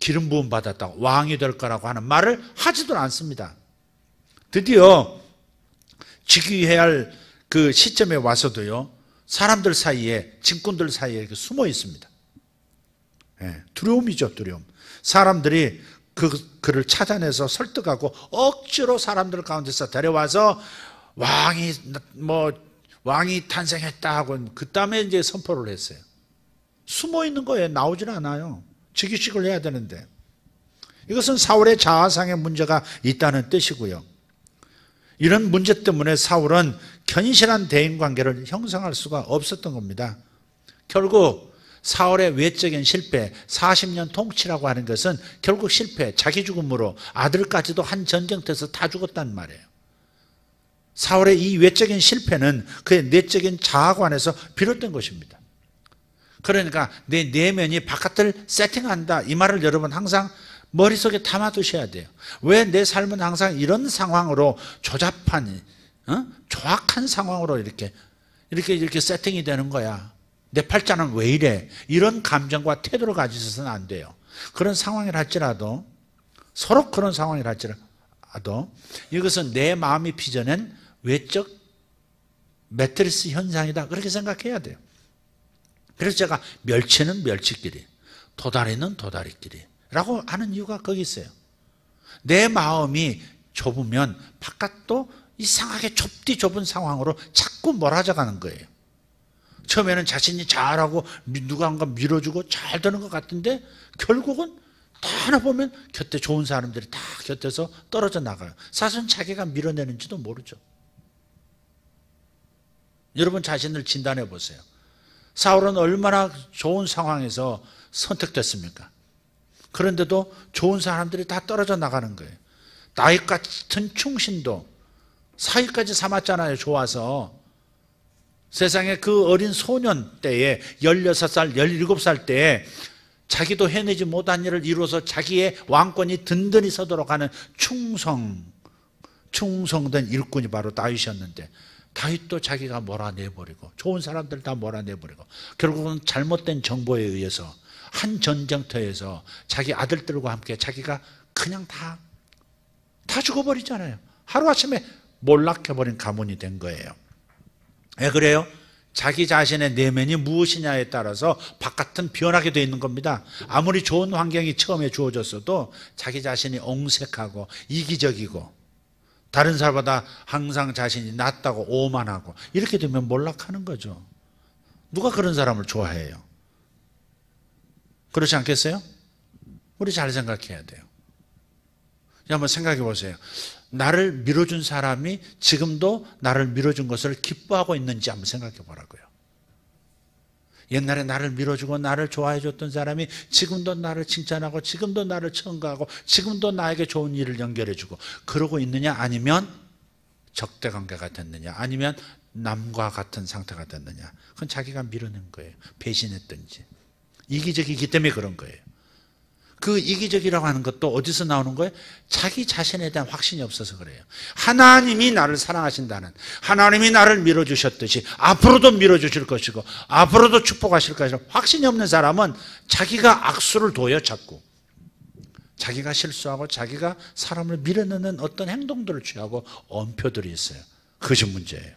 A: 기름 부음 받았다고, 왕이 될 거라고 하는 말을 하지도 않습니다. 드디어 즉위해야 할 그 시점에 와서도요, 사람들 사이에, 직군들 사이에 숨어 있습니다. 두려움이죠, 두려움. 사람들이 그를 찾아내서 설득하고 억지로 사람들 가운데서 데려와서 왕이 탄생했다 하고 그 다음에 이제 선포를 했어요. 숨어 있는 거예요. 나오질 않아요. 즉위식을 해야 되는데. 이것은 사울의 자아상의 문제가 있다는 뜻이고요. 이런 문제 때문에 사울은 견실한 대인관계를 형성할 수가 없었던 겁니다. 결국 사울의 외적인 실패, 40년 통치라고 하는 것은 결국 실패, 자기 죽음으로 아들까지도 한 전쟁터에서 다 죽었단 말이에요. 사울의 이 외적인 실패는 그의 내적인 자아관에서 비롯된 것입니다. 그러니까 내 내면이 바깥을 세팅한다, 이 말을 여러분 항상 머릿속에 담아두셔야 돼요. 왜 내 삶은 항상 이런 상황으로 조잡한, 조악한 상황으로 이렇게 세팅이 되는 거야. 내 팔자는 왜 이래? 이런 감정과 태도를 가지셔서는 안 돼요. 그런 상황이라 할지라도, 서로 그런 상황이라 할지라도 이것은 내 마음이 빚어낸 외적 매트리스 현상이다, 그렇게 생각해야 돼요. 그래서 제가 멸치는 멸치끼리, 도다리는 도다리끼리라고 하는 이유가 거기 있어요. 내 마음이 좁으면 바깥도 이상하게 좁은 상황으로 자꾸 몰아져가는 거예요. 처음에는 자신이 잘하고 누군가 밀어주고 잘 되는 것 같은데 결국은 다 하나 보면 곁에 좋은 사람들이 다 곁에서 떨어져 나가요. 사실은 자기가 밀어내는지도 모르죠. 여러분 자신을 진단해 보세요. 사울은 얼마나 좋은 상황에서 선택됐습니까? 그런데도 좋은 사람들이 다 떨어져 나가는 거예요. 다윗 같은 충신도 사위까지 삼았잖아요. 좋아서. 세상에 그 어린 소년 때에 16살, 17살 때에 자기도 해내지 못한 일을 이루어서 자기의 왕권이 든든히 서도록 하는 충성된 일꾼이 바로 다윗이었는데, 다윗도 자기가 몰아내버리고 좋은 사람들 다 몰아내버리고 결국은 잘못된 정보에 의해서 한 전쟁터에서 자기 아들들과 함께 자기가 그냥 다 죽어버리잖아요. 하루아침에 몰락해버린 가문이 된 거예요. 왜 그래요? 자기 자신의 내면이 무엇이냐에 따라서 바깥은 변하게 되어 있는 겁니다. 아무리 좋은 환경이 처음에 주어졌어도 자기 자신이 옹색하고 이기적이고 다른 사람보다 항상 자신이 낫다고 오만하고 이렇게 되면 몰락하는 거죠. 누가 그런 사람을 좋아해요? 그렇지 않겠어요? 우리 잘 생각해야 돼요. 한번 생각해 보세요. 나를 밀어준 사람이 지금도 나를 밀어준 것을 기뻐하고 있는지 한번 생각해 보라고요. 옛날에 나를 밀어주고 나를 좋아해 줬던 사람이 지금도 나를 칭찬하고 지금도 나를 첨가하고 지금도 나에게 좋은 일을 연결해 주고 그러고 있느냐, 아니면 적대관계가 됐느냐, 아니면 남과 같은 상태가 됐느냐. 그건 자기가 밀어낸 거예요. 배신했든지. 이기적이기 때문에 그런 거예요. 그 이기적이라고 하는 것도 어디서 나오는 거예요? 자기 자신에 대한 확신이 없어서 그래요. 하나님이 나를 사랑하신다는, 하나님이 나를 밀어주셨듯이 앞으로도 밀어주실 것이고 앞으로도 축복하실 것이라고 확신이 없는 사람은 자기가 악수를 둬요. 자꾸 자기가 실수하고 자기가 사람을 밀어넣는 어떤 행동들을 취하고 엄표들이 있어요. 그것이 문제예요.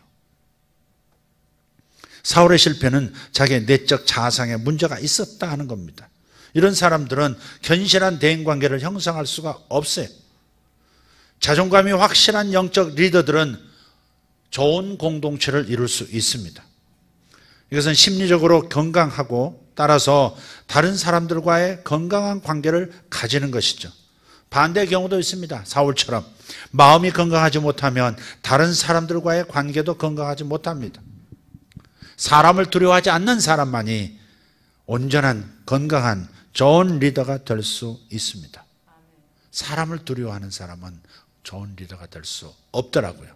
A: 사울의 실패는 자기의 내적 자아상에 문제가 있었다 하는 겁니다. 이런 사람들은 견실한 대인관계를 형성할 수가 없어요. 자존감이 확실한 영적 리더들은 좋은 공동체를 이룰 수 있습니다. 이것은 심리적으로 건강하고 따라서 다른 사람들과의 건강한 관계를 가지는 것이죠. 반대의 경우도 있습니다. 사울처럼 마음이 건강하지 못하면 다른 사람들과의 관계도 건강하지 못합니다. 사람을 두려워하지 않는 사람만이 온전한 건강한 좋은 리더가 될 수 있습니다. 사람을 두려워하는 사람은 좋은 리더가 될 수 없더라고요.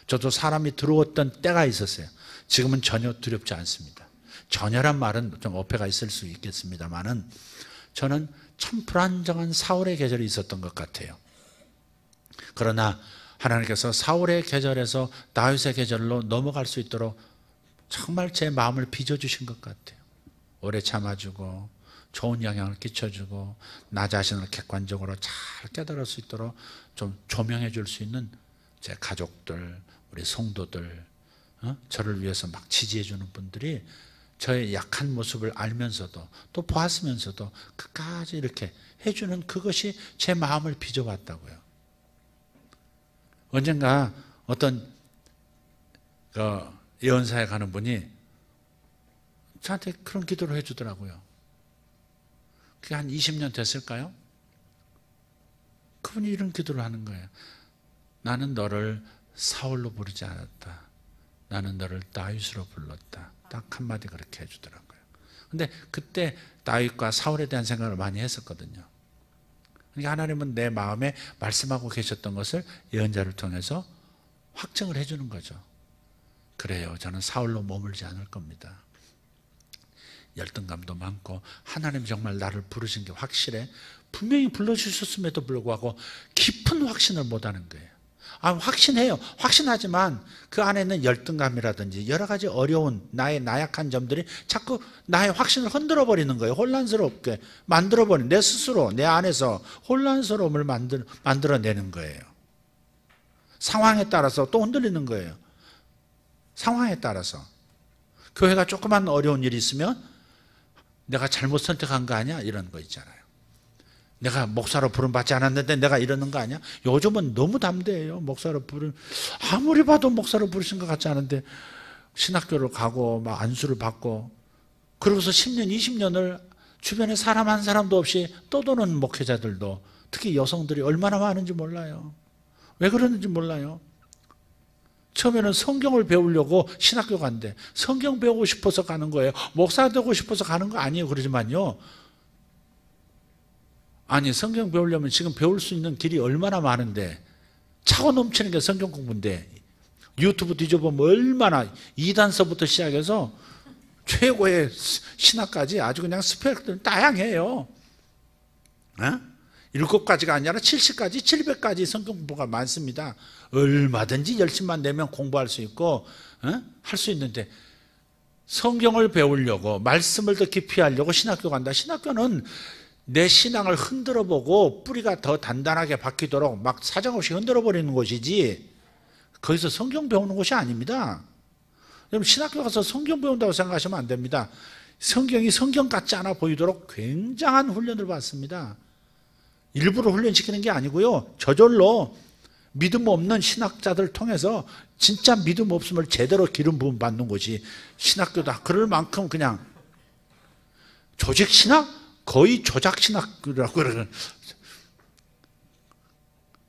A: 저도 사람이 두려웠던 때가 있었어요. 지금은 전혀 두렵지 않습니다. 전혀란 말은 좀 어폐가 있을 수 있겠습니다만은 저는 참 불안정한 사울의 계절이 있었던 것 같아요. 그러나 하나님께서 사울의 계절에서 다윗의 계절로 넘어갈 수 있도록 정말 제 마음을 빚어주신 것 같아요. 오래 참아주고 좋은 영향을 끼쳐주고 나 자신을 객관적으로 잘 깨달을 수 있도록 좀 조명해 줄 수 있는 제 가족들, 우리 성도들, 저를 위해서 막 지지해 주는 분들이 저의 약한 모습을 알면서도 또 보았으면서도 끝까지 이렇게 해주는 그것이 제 마음을 빚어왔다고요. 언젠가 어떤 예언사에 가는 분이 저한테 그런 기도를 해주더라고요. 그게 한 20년 됐을까요? 그분이 이런 기도를 하는 거예요. 나는 너를 사울로 부르지 않았다. 나는 너를 다윗으로 불렀다. 딱 한마디 그렇게 해주더라고요. 근데 그때 다윗과 사울에 대한 생각을 많이 했었거든요. 그러니까 하나님은 내 마음에 말씀하고 계셨던 것을 예언자를 통해서 확증을 해주는 거죠. 그래요. 저는 사울로 머물지 않을 겁니다. 열등감도 많고 하나님 정말 나를 부르신 게 확실해. 분명히 불러주셨음에도 불구하고 깊은 확신을 못하는 거예요. 확신해요. 확신하지만 그 안에는 열등감이라든지 여러 가지 어려운 나의 나약한 점들이 자꾸 나의 확신을 흔들어 버리는 거예요. 혼란스럽게 만들어버리는, 내 스스로 내 안에서 혼란스러움을 만들어내는 거예요. 상황에 따라서 또 흔들리는 거예요. 상황에 따라서 교회가 조그만 어려운 일이 있으면 내가 잘못 선택한 거 아니야? 이런 거 있잖아요. 내가 목사로 부름받지 않았는데 내가 이러는 거 아니야? 요즘은 너무 담대해요. 목사로 아무리 봐도 목사로 부르신 것 같지 않은데 신학교를 가고 막 안수를 받고 그러고서 10년, 20년을 주변에 사람 한 사람도 없이 떠도는 목회자들도 특히 여성들이 얼마나 많은지 몰라요. 왜 그러는지 몰라요. 처음에는 성경을 배우려고 신학교 간대. 성경 배우고 싶어서 가는 거예요. 목사 되고 싶어서 가는 거 아니에요. 그러지만요. 아니, 성경 배우려면 지금 배울 수 있는 길이 얼마나 많은데 차고 넘치는 게 성경 공부인데 유튜브 뒤져보면 얼마나 2단서부터 시작해서 최고의 신학까지 아주 그냥 스펙들은 다양해요. 7가지가 아니라 70가지, 700가지 성경 공부가 많습니다. 얼마든지 열심만 내면 공부할 수 있고 할 수 있는데 성경을 배우려고 말씀을 더 깊이 하려고 신학교 간다. 신학교는 내 신앙을 흔들어 보고 뿌리가 더 단단하게 박히도록 막 사정없이 흔들어 버리는 곳이지 거기서 성경 배우는 곳이 아닙니다. 여러분 신학교 가서 성경 배운다고 생각하시면 안 됩니다. 성경이 성경 같지 않아 보이도록 굉장한 훈련을 받습니다. 일부러 훈련시키는 게 아니고요. 저절로 믿음 없는 신학자들 통해서 진짜 믿음 없음을 제대로 기름 부음 받는 곳이 신학교다. 그럴 만큼 그냥 조직 신학? 거의 조작 신학이라고 그러는.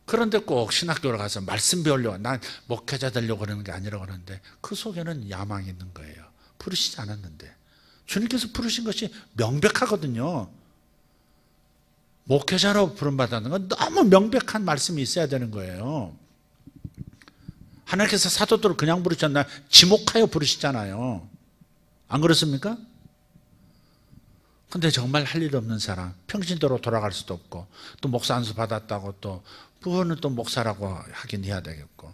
A: 그런데 꼭 신학교를 가서 말씀 배우려고 난 목회자 되려고 그러는 게 아니라고 그러는데 그 속에는 야망이 있는 거예요. 부르시지 않았는데 주님께서 부르신 것이 명백하거든요. 목회자로 부름받았는 건 너무 명백한 말씀이 있어야 되는 거예요. 하나님께서 사도들을 그냥 부르셨나? 지목하여 부르시잖아요. 안 그렇습니까? 근데 정말 할 일 없는 사람, 평신도로 돌아갈 수도 없고, 또 목사 안수 받았다고 또 그거는 또 목사라고 하긴 해야 되겠고,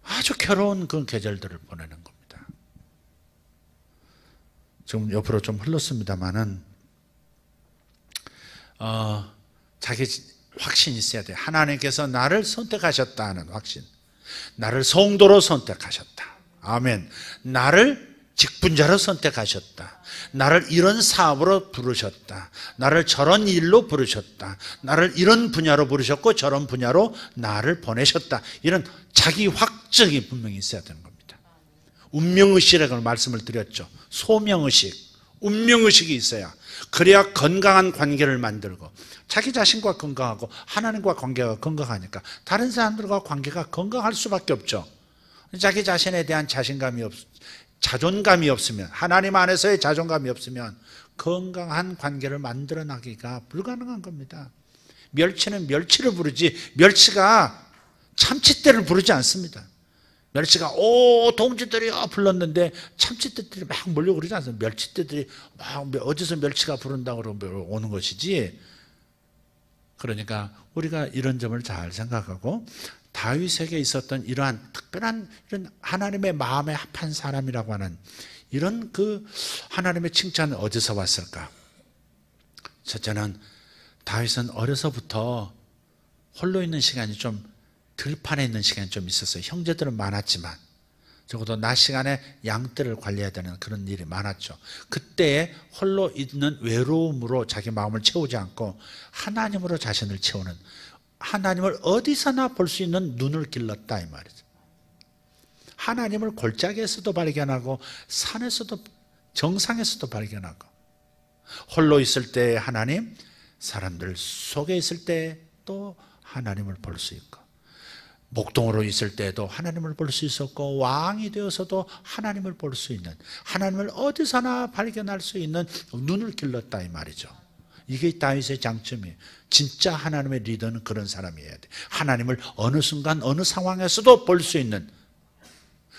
A: 아주 괴로운 그런 계절들을 보내는 겁니다. 지금 옆으로 좀 흘렀습니다만은 자기 확신이 있어야 돼요. 하나님께서 나를 선택하셨다는 확신, 나를 성도로 선택하셨다. 아멘. 나를 직분자로 선택하셨다. 나를 이런 사업으로 부르셨다. 나를 저런 일로 부르셨다. 나를 이런 분야로 부르셨고 저런 분야로 나를 보내셨다. 이런 자기 확정이 분명히 있어야 되는 겁니다. 운명의식이라고 말씀을 드렸죠. 소명의식, 운명의식이 있어야, 그래야 건강한 관계를 만들고, 자기 자신과 건강하고 하나님과 관계가 건강하니까 다른 사람들과 관계가 건강할 수밖에 없죠. 자기 자신에 대한 자존감이 없으면, 하나님 안에서의 자존감이 없으면 건강한 관계를 만들어 나기가 불가능한 겁니다. 멸치는 멸치를 부르지 멸치가 참치떼를 부르지 않습니다. 멸치가 오 동지들이 불렀는데 참치떼들이 막 몰려 그러지 않습니다. 멸치떼들이 막 어디서 멸치가 부른다고 그러면 오는 것이지. 그러니까 우리가 이런 점을 잘 생각하고, 다윗에게 있었던 이러한 특별한 이런 하나님의 마음에 합한 사람이라고 하는 이런 그 하나님의 칭찬은 어디서 왔을까? 첫째는 다윗은 어려서부터 홀로 있는 시간이 좀, 들판에 있는 시간이 좀 있었어요. 형제들은 많았지만 적어도 낮 시간에 양떼를 관리해야 되는 그런 일이 많았죠. 그때에 홀로 있는 외로움으로 자기 마음을 채우지 않고 하나님으로 자신을 채우는, 하나님을 어디서나 볼 수 있는 눈을 길렀다 이 말이죠. 하나님을 골짜기에서도 발견하고 산에서도, 정상에서도 발견하고, 홀로 있을 때 하나님, 사람들 속에 있을 때 또 하나님을 볼 수 있고, 목동으로 있을 때도 하나님을 볼 수 있었고, 왕이 되어서도 하나님을 볼 수 있는, 하나님을 어디서나 발견할 수 있는 눈을 길렀다 이 말이죠. 이게 다윗의 장점이에요. 진짜 하나님의 리더는 그런 사람이어야 돼. 하나님을 어느 순간 어느 상황에서도 볼 수 있는,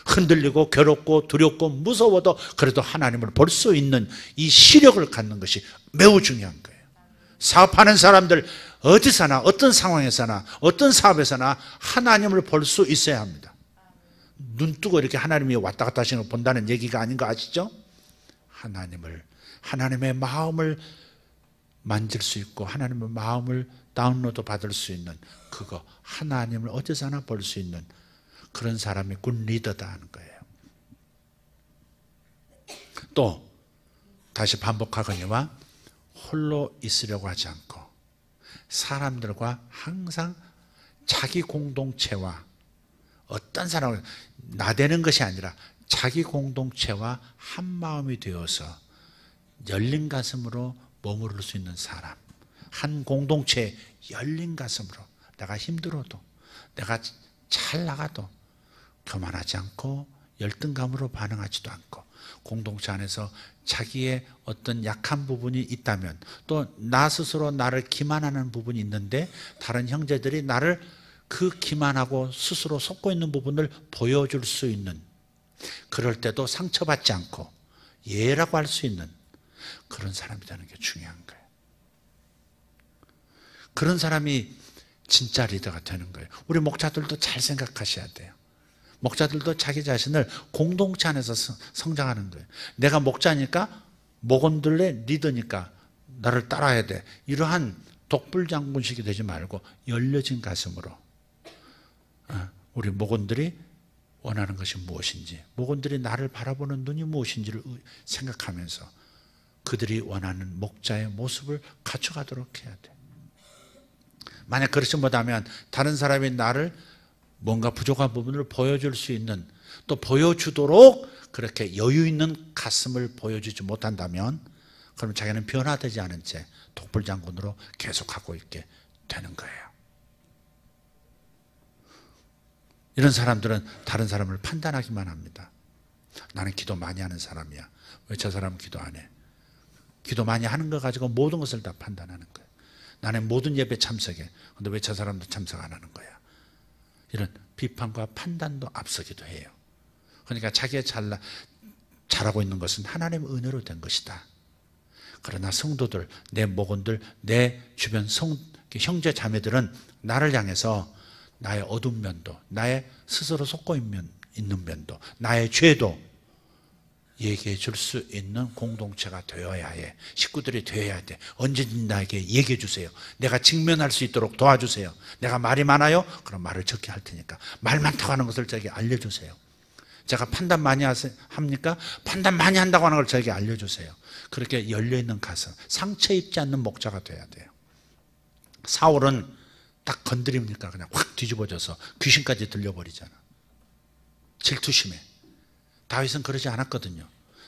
A: 흔들리고 괴롭고 두렵고 무서워도 그래도 하나님을 볼 수 있는 이 시력을 갖는 것이 매우 중요한 거예요. 사업하는 사람들 어디서나 어떤 상황에서나 어떤 사업에서나 하나님을 볼 수 있어야 합니다. 눈 뜨고 이렇게 하나님이 왔다 갔다 하시는 걸 본다는 얘기가 아닌 거 아시죠? 하나님의 마음을 만질 수 있고 하나님의 마음을 다운로드 받을 수 있는, 그거 하나님을 어디서나 볼 수 있는 그런 사람이 굿 리더다 하는 거예요. 또 다시 반복하거니와 홀로 있으려고 하지 않고 사람들과 항상 자기 공동체와, 어떤 사람을 나대는 것이 아니라 자기 공동체와 한 마음이 되어서 열린 가슴으로 머무를 수 있는 사람, 한 공동체에 열린 가슴으로, 내가 힘들어도 내가 잘 나가도 교만하지 않고 열등감으로 반응하지도 않고, 공동체 안에서 자기의 어떤 약한 부분이 있다면, 또 나 스스로 나를 기만하는 부분이 있는데 다른 형제들이 나를 그 기만하고 스스로 속고 있는 부분을 보여줄 수 있는, 그럴 때도 상처받지 않고 예라고 할 수 있는 그런 사람이 되는 게 중요한 거예요. 그런 사람이 진짜 리더가 되는 거예요. 우리 목자들도 잘 생각하셔야 돼요. 목자들도 자기 자신을 공동체 안에서 성장하는 거예요. 내가 목자니까, 목원들의 리더니까 나를 따라야 돼, 이러한 독불장군식이 되지 말고 열려진 가슴으로 우리 목원들이 원하는 것이 무엇인지, 목원들이 나를 바라보는 눈이 무엇인지를 생각하면서 그들이 원하는 목자의 모습을 갖춰가도록 해야 돼. 만약 그렇지 못하면 다른 사람이 나를 뭔가 부족한 부분을 보여줄 수 있는, 또 보여주도록 그렇게 여유 있는 가슴을 보여주지 못한다면, 그럼 자기는 변화되지 않은 채 독불장군으로 계속하고 있게 되는 거예요. 이런 사람들은 다른 사람을 판단하기만 합니다. 나는 기도 많이 하는 사람이야. 왜 저 사람은 기도 안 해? 기도 많이 하는 거 가지고 모든 것을 다 판단하는 거야. 나는 모든 예배 참석해. 근데 왜 저 사람도 참석 안 하는 거야? 이런 비판과 판단도 앞서기도 해요. 그러니까 자기가 잘하고 있는 것은 하나님의 은혜로 된 것이다. 그러나 성도들, 내 목원들, 내 주변 형제 자매들은 나를 향해서 나의 어두운 면도, 나의 스스로 속고 있는 면도, 나의 죄도 얘기해 줄 수 있는 공동체가 되어야 해. 식구들이 되어야 돼. 언제든지 나에게 얘기해 주세요. 내가 직면할 수 있도록 도와주세요. 내가 말이 많아요? 그럼 말을 적게 할 테니까 말 많다고 하는 것을 저에게 알려주세요. 제가 판단 많이 합니까? 판단 많이 한다고 하는 걸 저에게 알려주세요. 그렇게 열려있는 가슴, 상처 입지 않는 목자가 돼야 돼요. 사울은 딱 건드립니까? 그냥 확 뒤집어져서 귀신까지 들려버리잖아. 질투심에. 다윗은 그러지 않았거든요.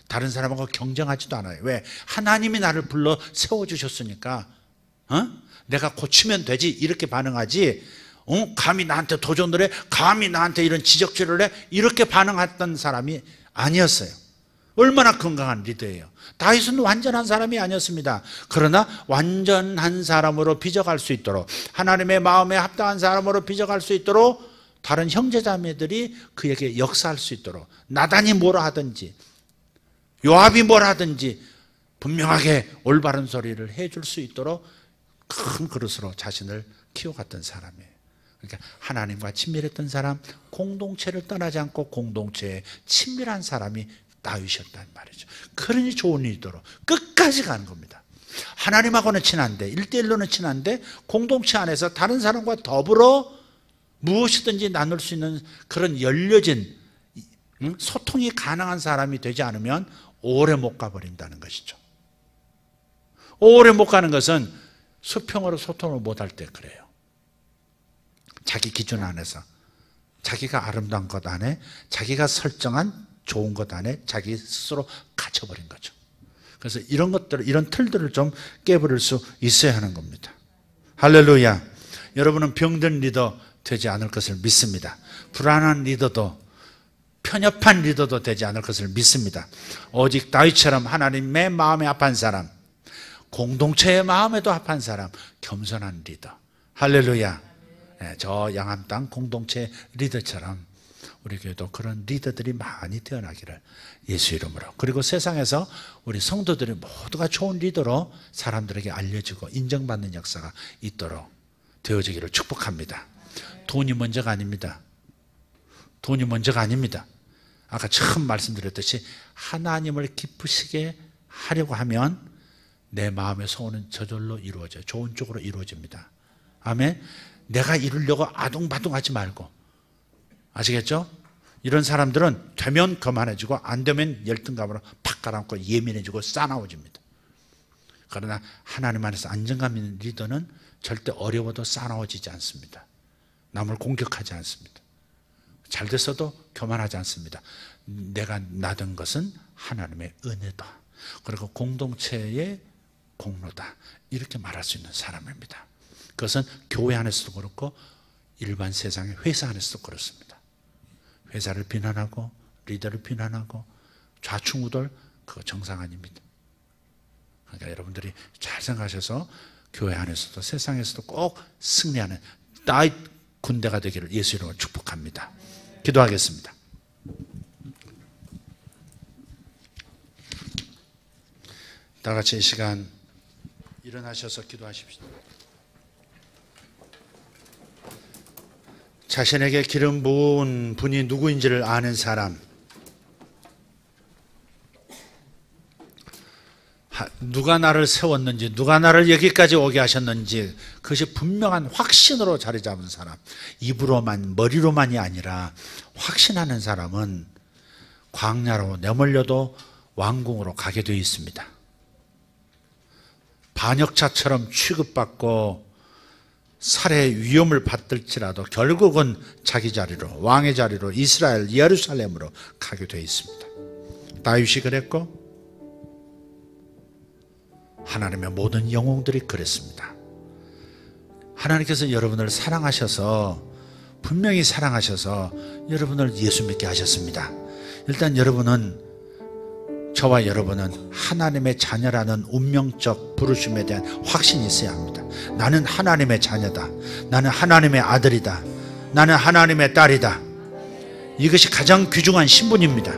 A: 다른 사람하고 경쟁하지도 않아요. 왜? 하나님이 나를 불러 세워주셨으니까 내가 고치면 되지 이렇게 반응하지, 감히 나한테 도전을 해? 감히 나한테 이런 지적질을 해? 이렇게 반응했던 사람이 아니었어요. 얼마나 건강한 리더예요. 다윗은 완전한 사람이 아니었습니다. 그러나 완전한 사람으로 빚어갈 수 있도록, 하나님의 마음에 합당한 사람으로 빚어갈 수 있도록 다른 형제자매들이 그에게 역사할 수 있도록, 나단이 뭐라 하든지 요압이 뭐라 하든지 분명하게 올바른 소리를 해줄 수 있도록 큰 그릇으로 자신을 키워갔던 사람이에요. 그러니까 하나님과 친밀했던 사람, 공동체를 떠나지 않고 공동체에 친밀한 사람이 다윗이었단 말이죠. 그러니 좋은 리더로 끝까지 가는 겁니다. 하나님하고는 친한데, 1대1로는 친한데 공동체 안에서 다른 사람과 더불어 무엇이든지 나눌 수 있는 그런 열려진 소통이 가능한 사람이 되지 않으면 오래 못 가버린다는 것이죠. 오래 못 가는 것은 수평으로 소통을 못할 때 그래요. 자기 기준 안에서, 자기가 아름다운 것 안에, 자기가 설정한 좋은 것 안에 자기 스스로 갇혀버린 거죠. 그래서 이런 것들, 이런 틀들을 좀 깨버릴 수 있어야 하는 겁니다. 할렐루야. 여러분은 병든 리더 되지 않을 것을 믿습니다. 불안한 리더도, 편협한 리더도 되지 않을 것을 믿습니다. 오직 다윗처럼 하나님의 마음에 합한 사람, 공동체의 마음에도 합한 사람, 겸손한 리더. 할렐루야. 저 양암 땅 공동체 리더처럼 우리 교회도 그런 리더들이 많이 태어나기를 예수 이름으로, 그리고 세상에서 우리 성도들이 모두가 좋은 리더로 사람들에게 알려지고 인정받는 역사가 있도록 되어지기를 축복합니다. 돈이 먼저가 아닙니다. 돈이 먼저가 아닙니다. 아까 처음 말씀드렸듯이 하나님을 기쁘시게 하려고 하면 내 마음의 소원은 저절로 이루어져요. 좋은 쪽으로 이루어집니다. 아멘. 내가 이루려고 아둥바둥하지 말고, 아시겠죠? 이런 사람들은 되면 거만해지고 안 되면 열등감으로 팍 가라앉고 예민해지고 싸나워집니다. 그러나 하나님 안에서 안정감 있는 리더는 절대 어려워도 싸나워지지 않습니다. 남을 공격하지 않습니다. 잘 됐어도 교만하지 않습니다. 내가 낳은 것은 하나님의 은혜다. 그리고 공동체의 공로다. 이렇게 말할 수 있는 사람입니다. 그것은 교회 안에서도 그렇고 일반 세상의 회사 안에서도 그렇습니다. 회사를 비난하고 리더를 비난하고 좌충우돌, 그거 정상 아닙니다. 그러니까 여러분들이 잘 생각하셔서 교회 안에서도 세상에서도 꼭 승리하는 다윗 군대가 되기를 예수 이름으로 축복합니다. 기도하겠습니다. 다 같이 이 시간 일어나셔서 기도하십시오. 자신에게 기름 부은 분이 누구인지를 아는 사람, 누가 나를 세웠는지, 누가 나를 여기까지 오게 하셨는지 그것이 분명한 확신으로 자리 잡은 사람, 입으로만, 머리로만이 아니라 확신하는 사람은 광야로 내몰려도 왕궁으로 가게 되어 있습니다. 반역자처럼 취급받고 살해의 위험을 받을지라도 결국은 자기 자리로, 왕의 자리로, 이스라엘 예루살렘으로 가게 되어 있습니다. 다윗이 그랬고 하나님의 모든 영웅들이 그랬습니다. 하나님께서 여러분을 사랑하셔서, 분명히 사랑하셔서 여러분을 예수 믿게 하셨습니다. 일단 저와 여러분은 하나님의 자녀라는 운명적 부르심에 대한 확신이 있어야 합니다. 나는 하나님의 자녀다. 나는 하나님의 아들이다. 나는 하나님의 딸이다. 이것이 가장 귀중한 신분입니다.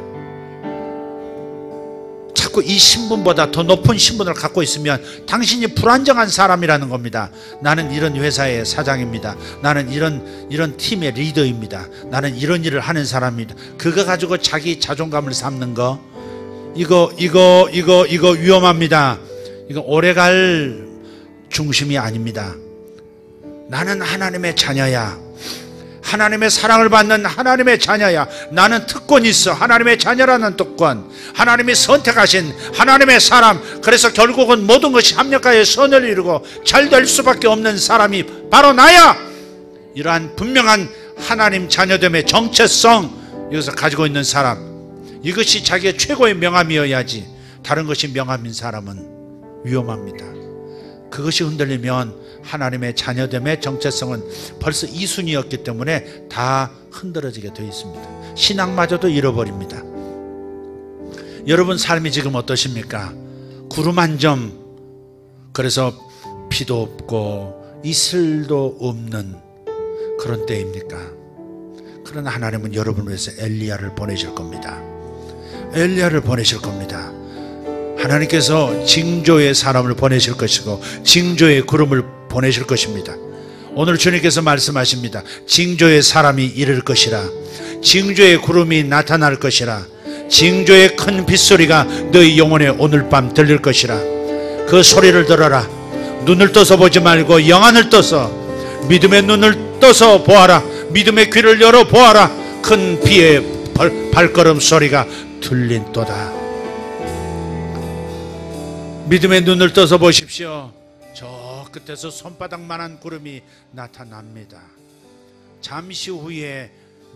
A: 자꾸 이 신분보다 더 높은 신분을 갖고 있으면 당신이 불안정한 사람이라는 겁니다. 나는 이런 회사의 사장입니다. 나는 이런 팀의 리더입니다. 나는 이런 일을 하는 사람입니다. 그거 가지고 자기 자존감을 삼는 거, 이거 위험합니다. 이거 오래갈 중심이 아닙니다. 나는 하나님의 자녀야. 하나님의 사랑을 받는 하나님의 자녀야. 나는 특권이 있어. 하나님의 자녀라는 특권, 하나님이 선택하신 하나님의 사람. 그래서 결국은 모든 것이 합력하여 선을 이루고 잘 될 수밖에 없는 사람이 바로 나야. 이러한 분명한 하나님 자녀됨의 정체성, 이것을 가지고 있는 사람, 이것이 자기의 최고의 명함이어야지. 다른 것이 명함인 사람은 위험합니다. 그것이 흔들리면 하나님의 자녀됨의 정체성은 벌써 이순이었기 때문에 다 흔들어지게 되어 있습니다. 신앙마저도 잃어버립니다. 여러분 삶이 지금 어떠십니까? 구름 한 점, 그래서 비도 없고 이슬도 없는 그런 때입니까? 그러나 하나님은 여러분을 위해서 엘리야를 보내실 겁니다. 엘리야를 보내실 겁니다. 하나님께서 징조의 사람을 보내실 것이고 징조의 구름을 보내실 것입니다. 오늘 주님께서 말씀하십니다. 징조의 사람이 이를 것이라. 징조의 구름이 나타날 것이라. 징조의 큰 빗소리가 너희 영혼에 오늘 밤 들릴 것이라. 그 소리를 들어라. 눈을 떠서 보지 말고 영안을 떠서, 믿음의 눈을 떠서 보아라. 믿음의 귀를 열어 보아라. 큰 비의 발걸음 소리가 들린도다. 믿음의 눈을 떠서 보십시오. 저 끝에서 손바닥만한 구름이 나타납니다. 잠시 후에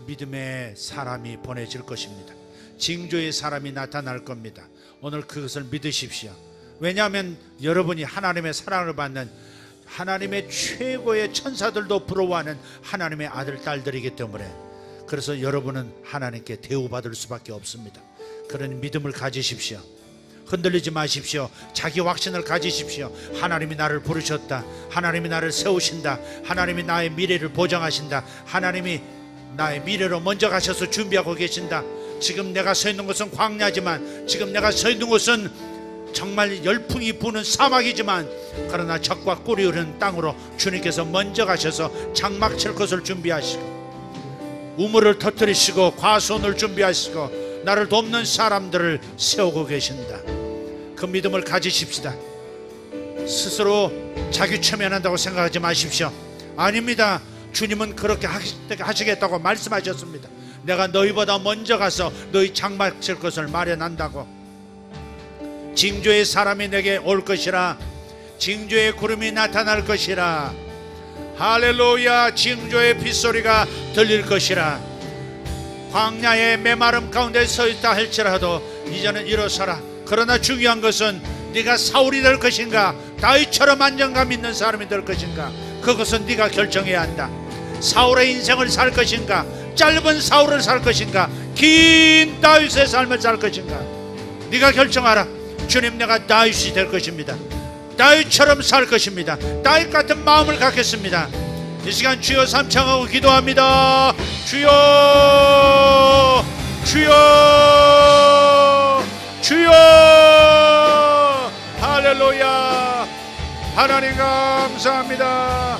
A: 믿음의 사람이 보내질 것입니다. 징조의 사람이 나타날 겁니다. 오늘 그것을 믿으십시오. 왜냐하면 여러분이 하나님의 사랑을 받는, 하나님의 최고의 천사들도 부러워하는 하나님의 아들, 딸들이기 때문에, 그래서 여러분은 하나님께 대우받을 수밖에 없습니다. 그런 믿음을 가지십시오. 흔들리지 마십시오. 자기 확신을 가지십시오. 하나님이 나를 부르셨다. 하나님이 나를 세우신다. 하나님이 나의 미래를 보장하신다. 하나님이 나의 미래로 먼저 가셔서 준비하고 계신다. 지금 내가 서 있는 곳은 광야지만, 지금 내가 서 있는 곳은 정말 열풍이 부는 사막이지만, 그러나 적과 꿀이 흐르는 땅으로 주님께서 먼저 가셔서 장막 칠 것을 준비하시고, 우물을 터뜨리시고 과수원을 준비하시고 나를 돕는 사람들을 세우고 계신다. 그 믿음을 가지십시다. 스스로 자기 최면한다고 생각하지 마십시오. 아닙니다. 주님은 그렇게 하시겠다고 말씀하셨습니다. 내가 너희보다 먼저 가서 너희 장막 칠 것을 마련한다고. 징조의 사람이 내게 올 것이라. 징조의 구름이 나타날 것이라. 할렐루야. 징조의 빗소리가 들릴 것이라. 광야의 메마름 가운데 서 있다 할지라도 이제는 일어서라. 그러나 중요한 것은 네가 사울이 될 것인가, 다윗처럼 안정감 있는 사람이 될 것인가, 그것은 네가 결정해야 한다. 사울의 인생을 살 것인가, 짧은 사울을 살 것인가, 긴 다윗의 삶을 살 것인가, 네가 결정하라. 주님, 내가 다윗이 될 것입니다. 다윗처럼 살 것입니다. 다윗 같은 마음을 갖겠습니다. 이 시간 주여 삼창하고 기도합니다. 주여, 주여, 주여. 할렐루야. 하나님 감사합니다.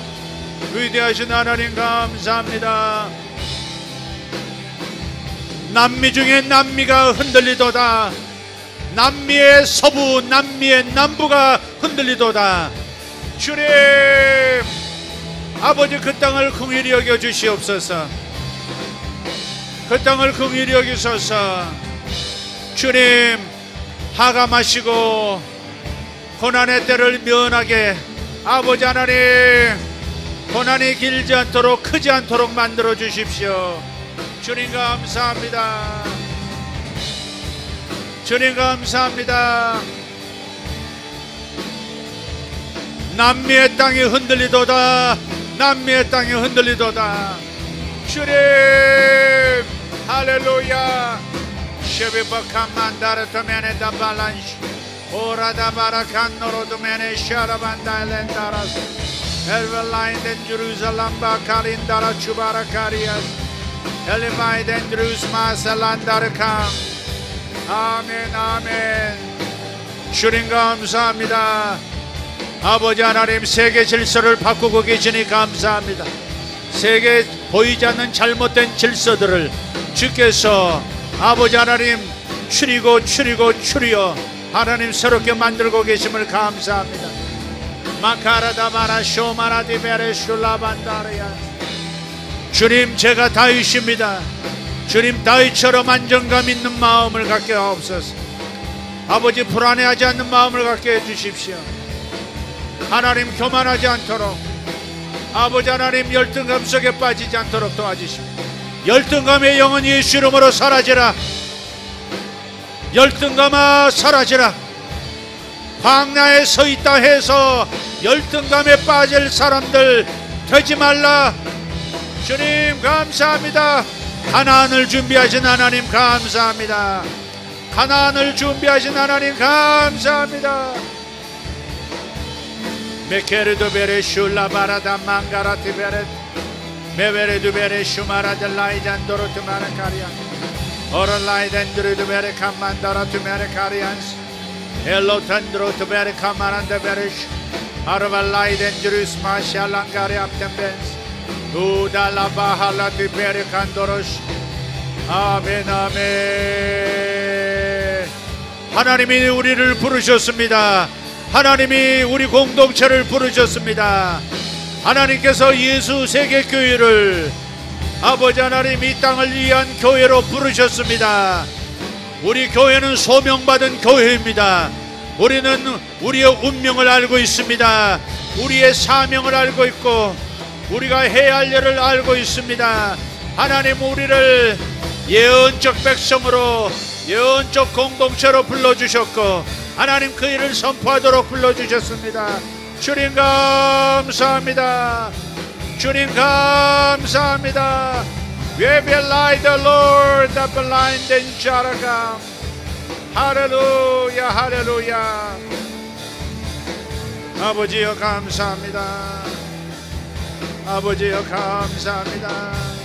A: 위대하신 하나님 감사합니다. 남미 중에 남미가 흔들리도다. 남미의 서부, 남미의 남부가 흔들리도다. 주님, 아버지, 그 땅을 긍휼히 여겨 주시옵소서. 그 땅을 긍휼히 여기소서. 주님, 하감하시고 고난의 때를 면하게, 아버지 하나님, 고난이 길지 않도록, 크지 않도록 만들어 주십시오. 주님 감사합니다. 주님 감사합니다. 남미의 땅이 흔들리도다. 남미의 땅이 흔들리도다. 주님, 할렐루야. 쉐비버칸만다르 도메네 다발란시 오라다바라칸노로 도메네 샤라반다일렌다라스 엘벨라인덴 주루살람바 카린다라 추바라 카리아스 엘리바이덴 드루스마살란다르캄. 아멘 아멘. 주님 감사합니다. 아버지 하나님, 세계 질서를 바꾸고 계시니 감사합니다. 세계 보이지 않는 잘못된 질서들을 주께서 아버지 하나님 추리고 하나님 새롭게 만들고 계심을 감사합니다. 마카라다마라 쇼마라디베레 슐라반다르야. 주님, 제가 다윗입니다. 주님, 다윗처럼 안정감 있는 마음을 갖게 하옵소서. 아버지, 불안해하지 않는 마음을 갖게 해주십시오. 하나님, 교만하지 않도록, 아버지 하나님 열등감 속에 빠지지 않도록 도와주십시오. 열등감의 영은 예수 이름으로 사라지라. 열등감아 사라지라. 광야에 서 있다 해서 열등감에 빠질 사람들 되지 말라. 주님 감사합니다. 가나안을 준비하신 하나님 감사합니다. 가나안을 준비하신 하나님 감사합니다. 메케르도 베레 슐라바라다 망가라티 베레 메베레두 베레 슈마라데 라이잔도로 투마레 카리안 오랄라이덴드르두 베레 캄만다라 투메레 카리안스 엘로탄드로 투베레 카마란데 베레시 아르발라이덴드르스 마샬랑가리 앞템벤스 우달라바할라티 베레 칸도로시. 아멘 아멘. 하나님이 우리를 부르셨습니다. 하나님이 우리 공동체를 부르셨습니다. 하나님께서 예수 세계교회를 아버지 하나님 이 땅을 위한 교회로 부르셨습니다. 우리 교회는 소명받은 교회입니다. 우리는 우리의 운명을 알고 있습니다. 우리의 사명을 알고 있고 우리가 해야 할 일을 알고 있습니다. 하나님, 우리를 예언적 백성으로, 예언적 공동체로 불러주셨고 하나님 그 일을 선포하도록 불러주셨습니다. 주님 감사합니다. 주님 감사합니다. We will light the Lord the blind and Jaragam. 할렐루야 할렐루야. 아버지여 감사합니다. 아버지여 감사합니다.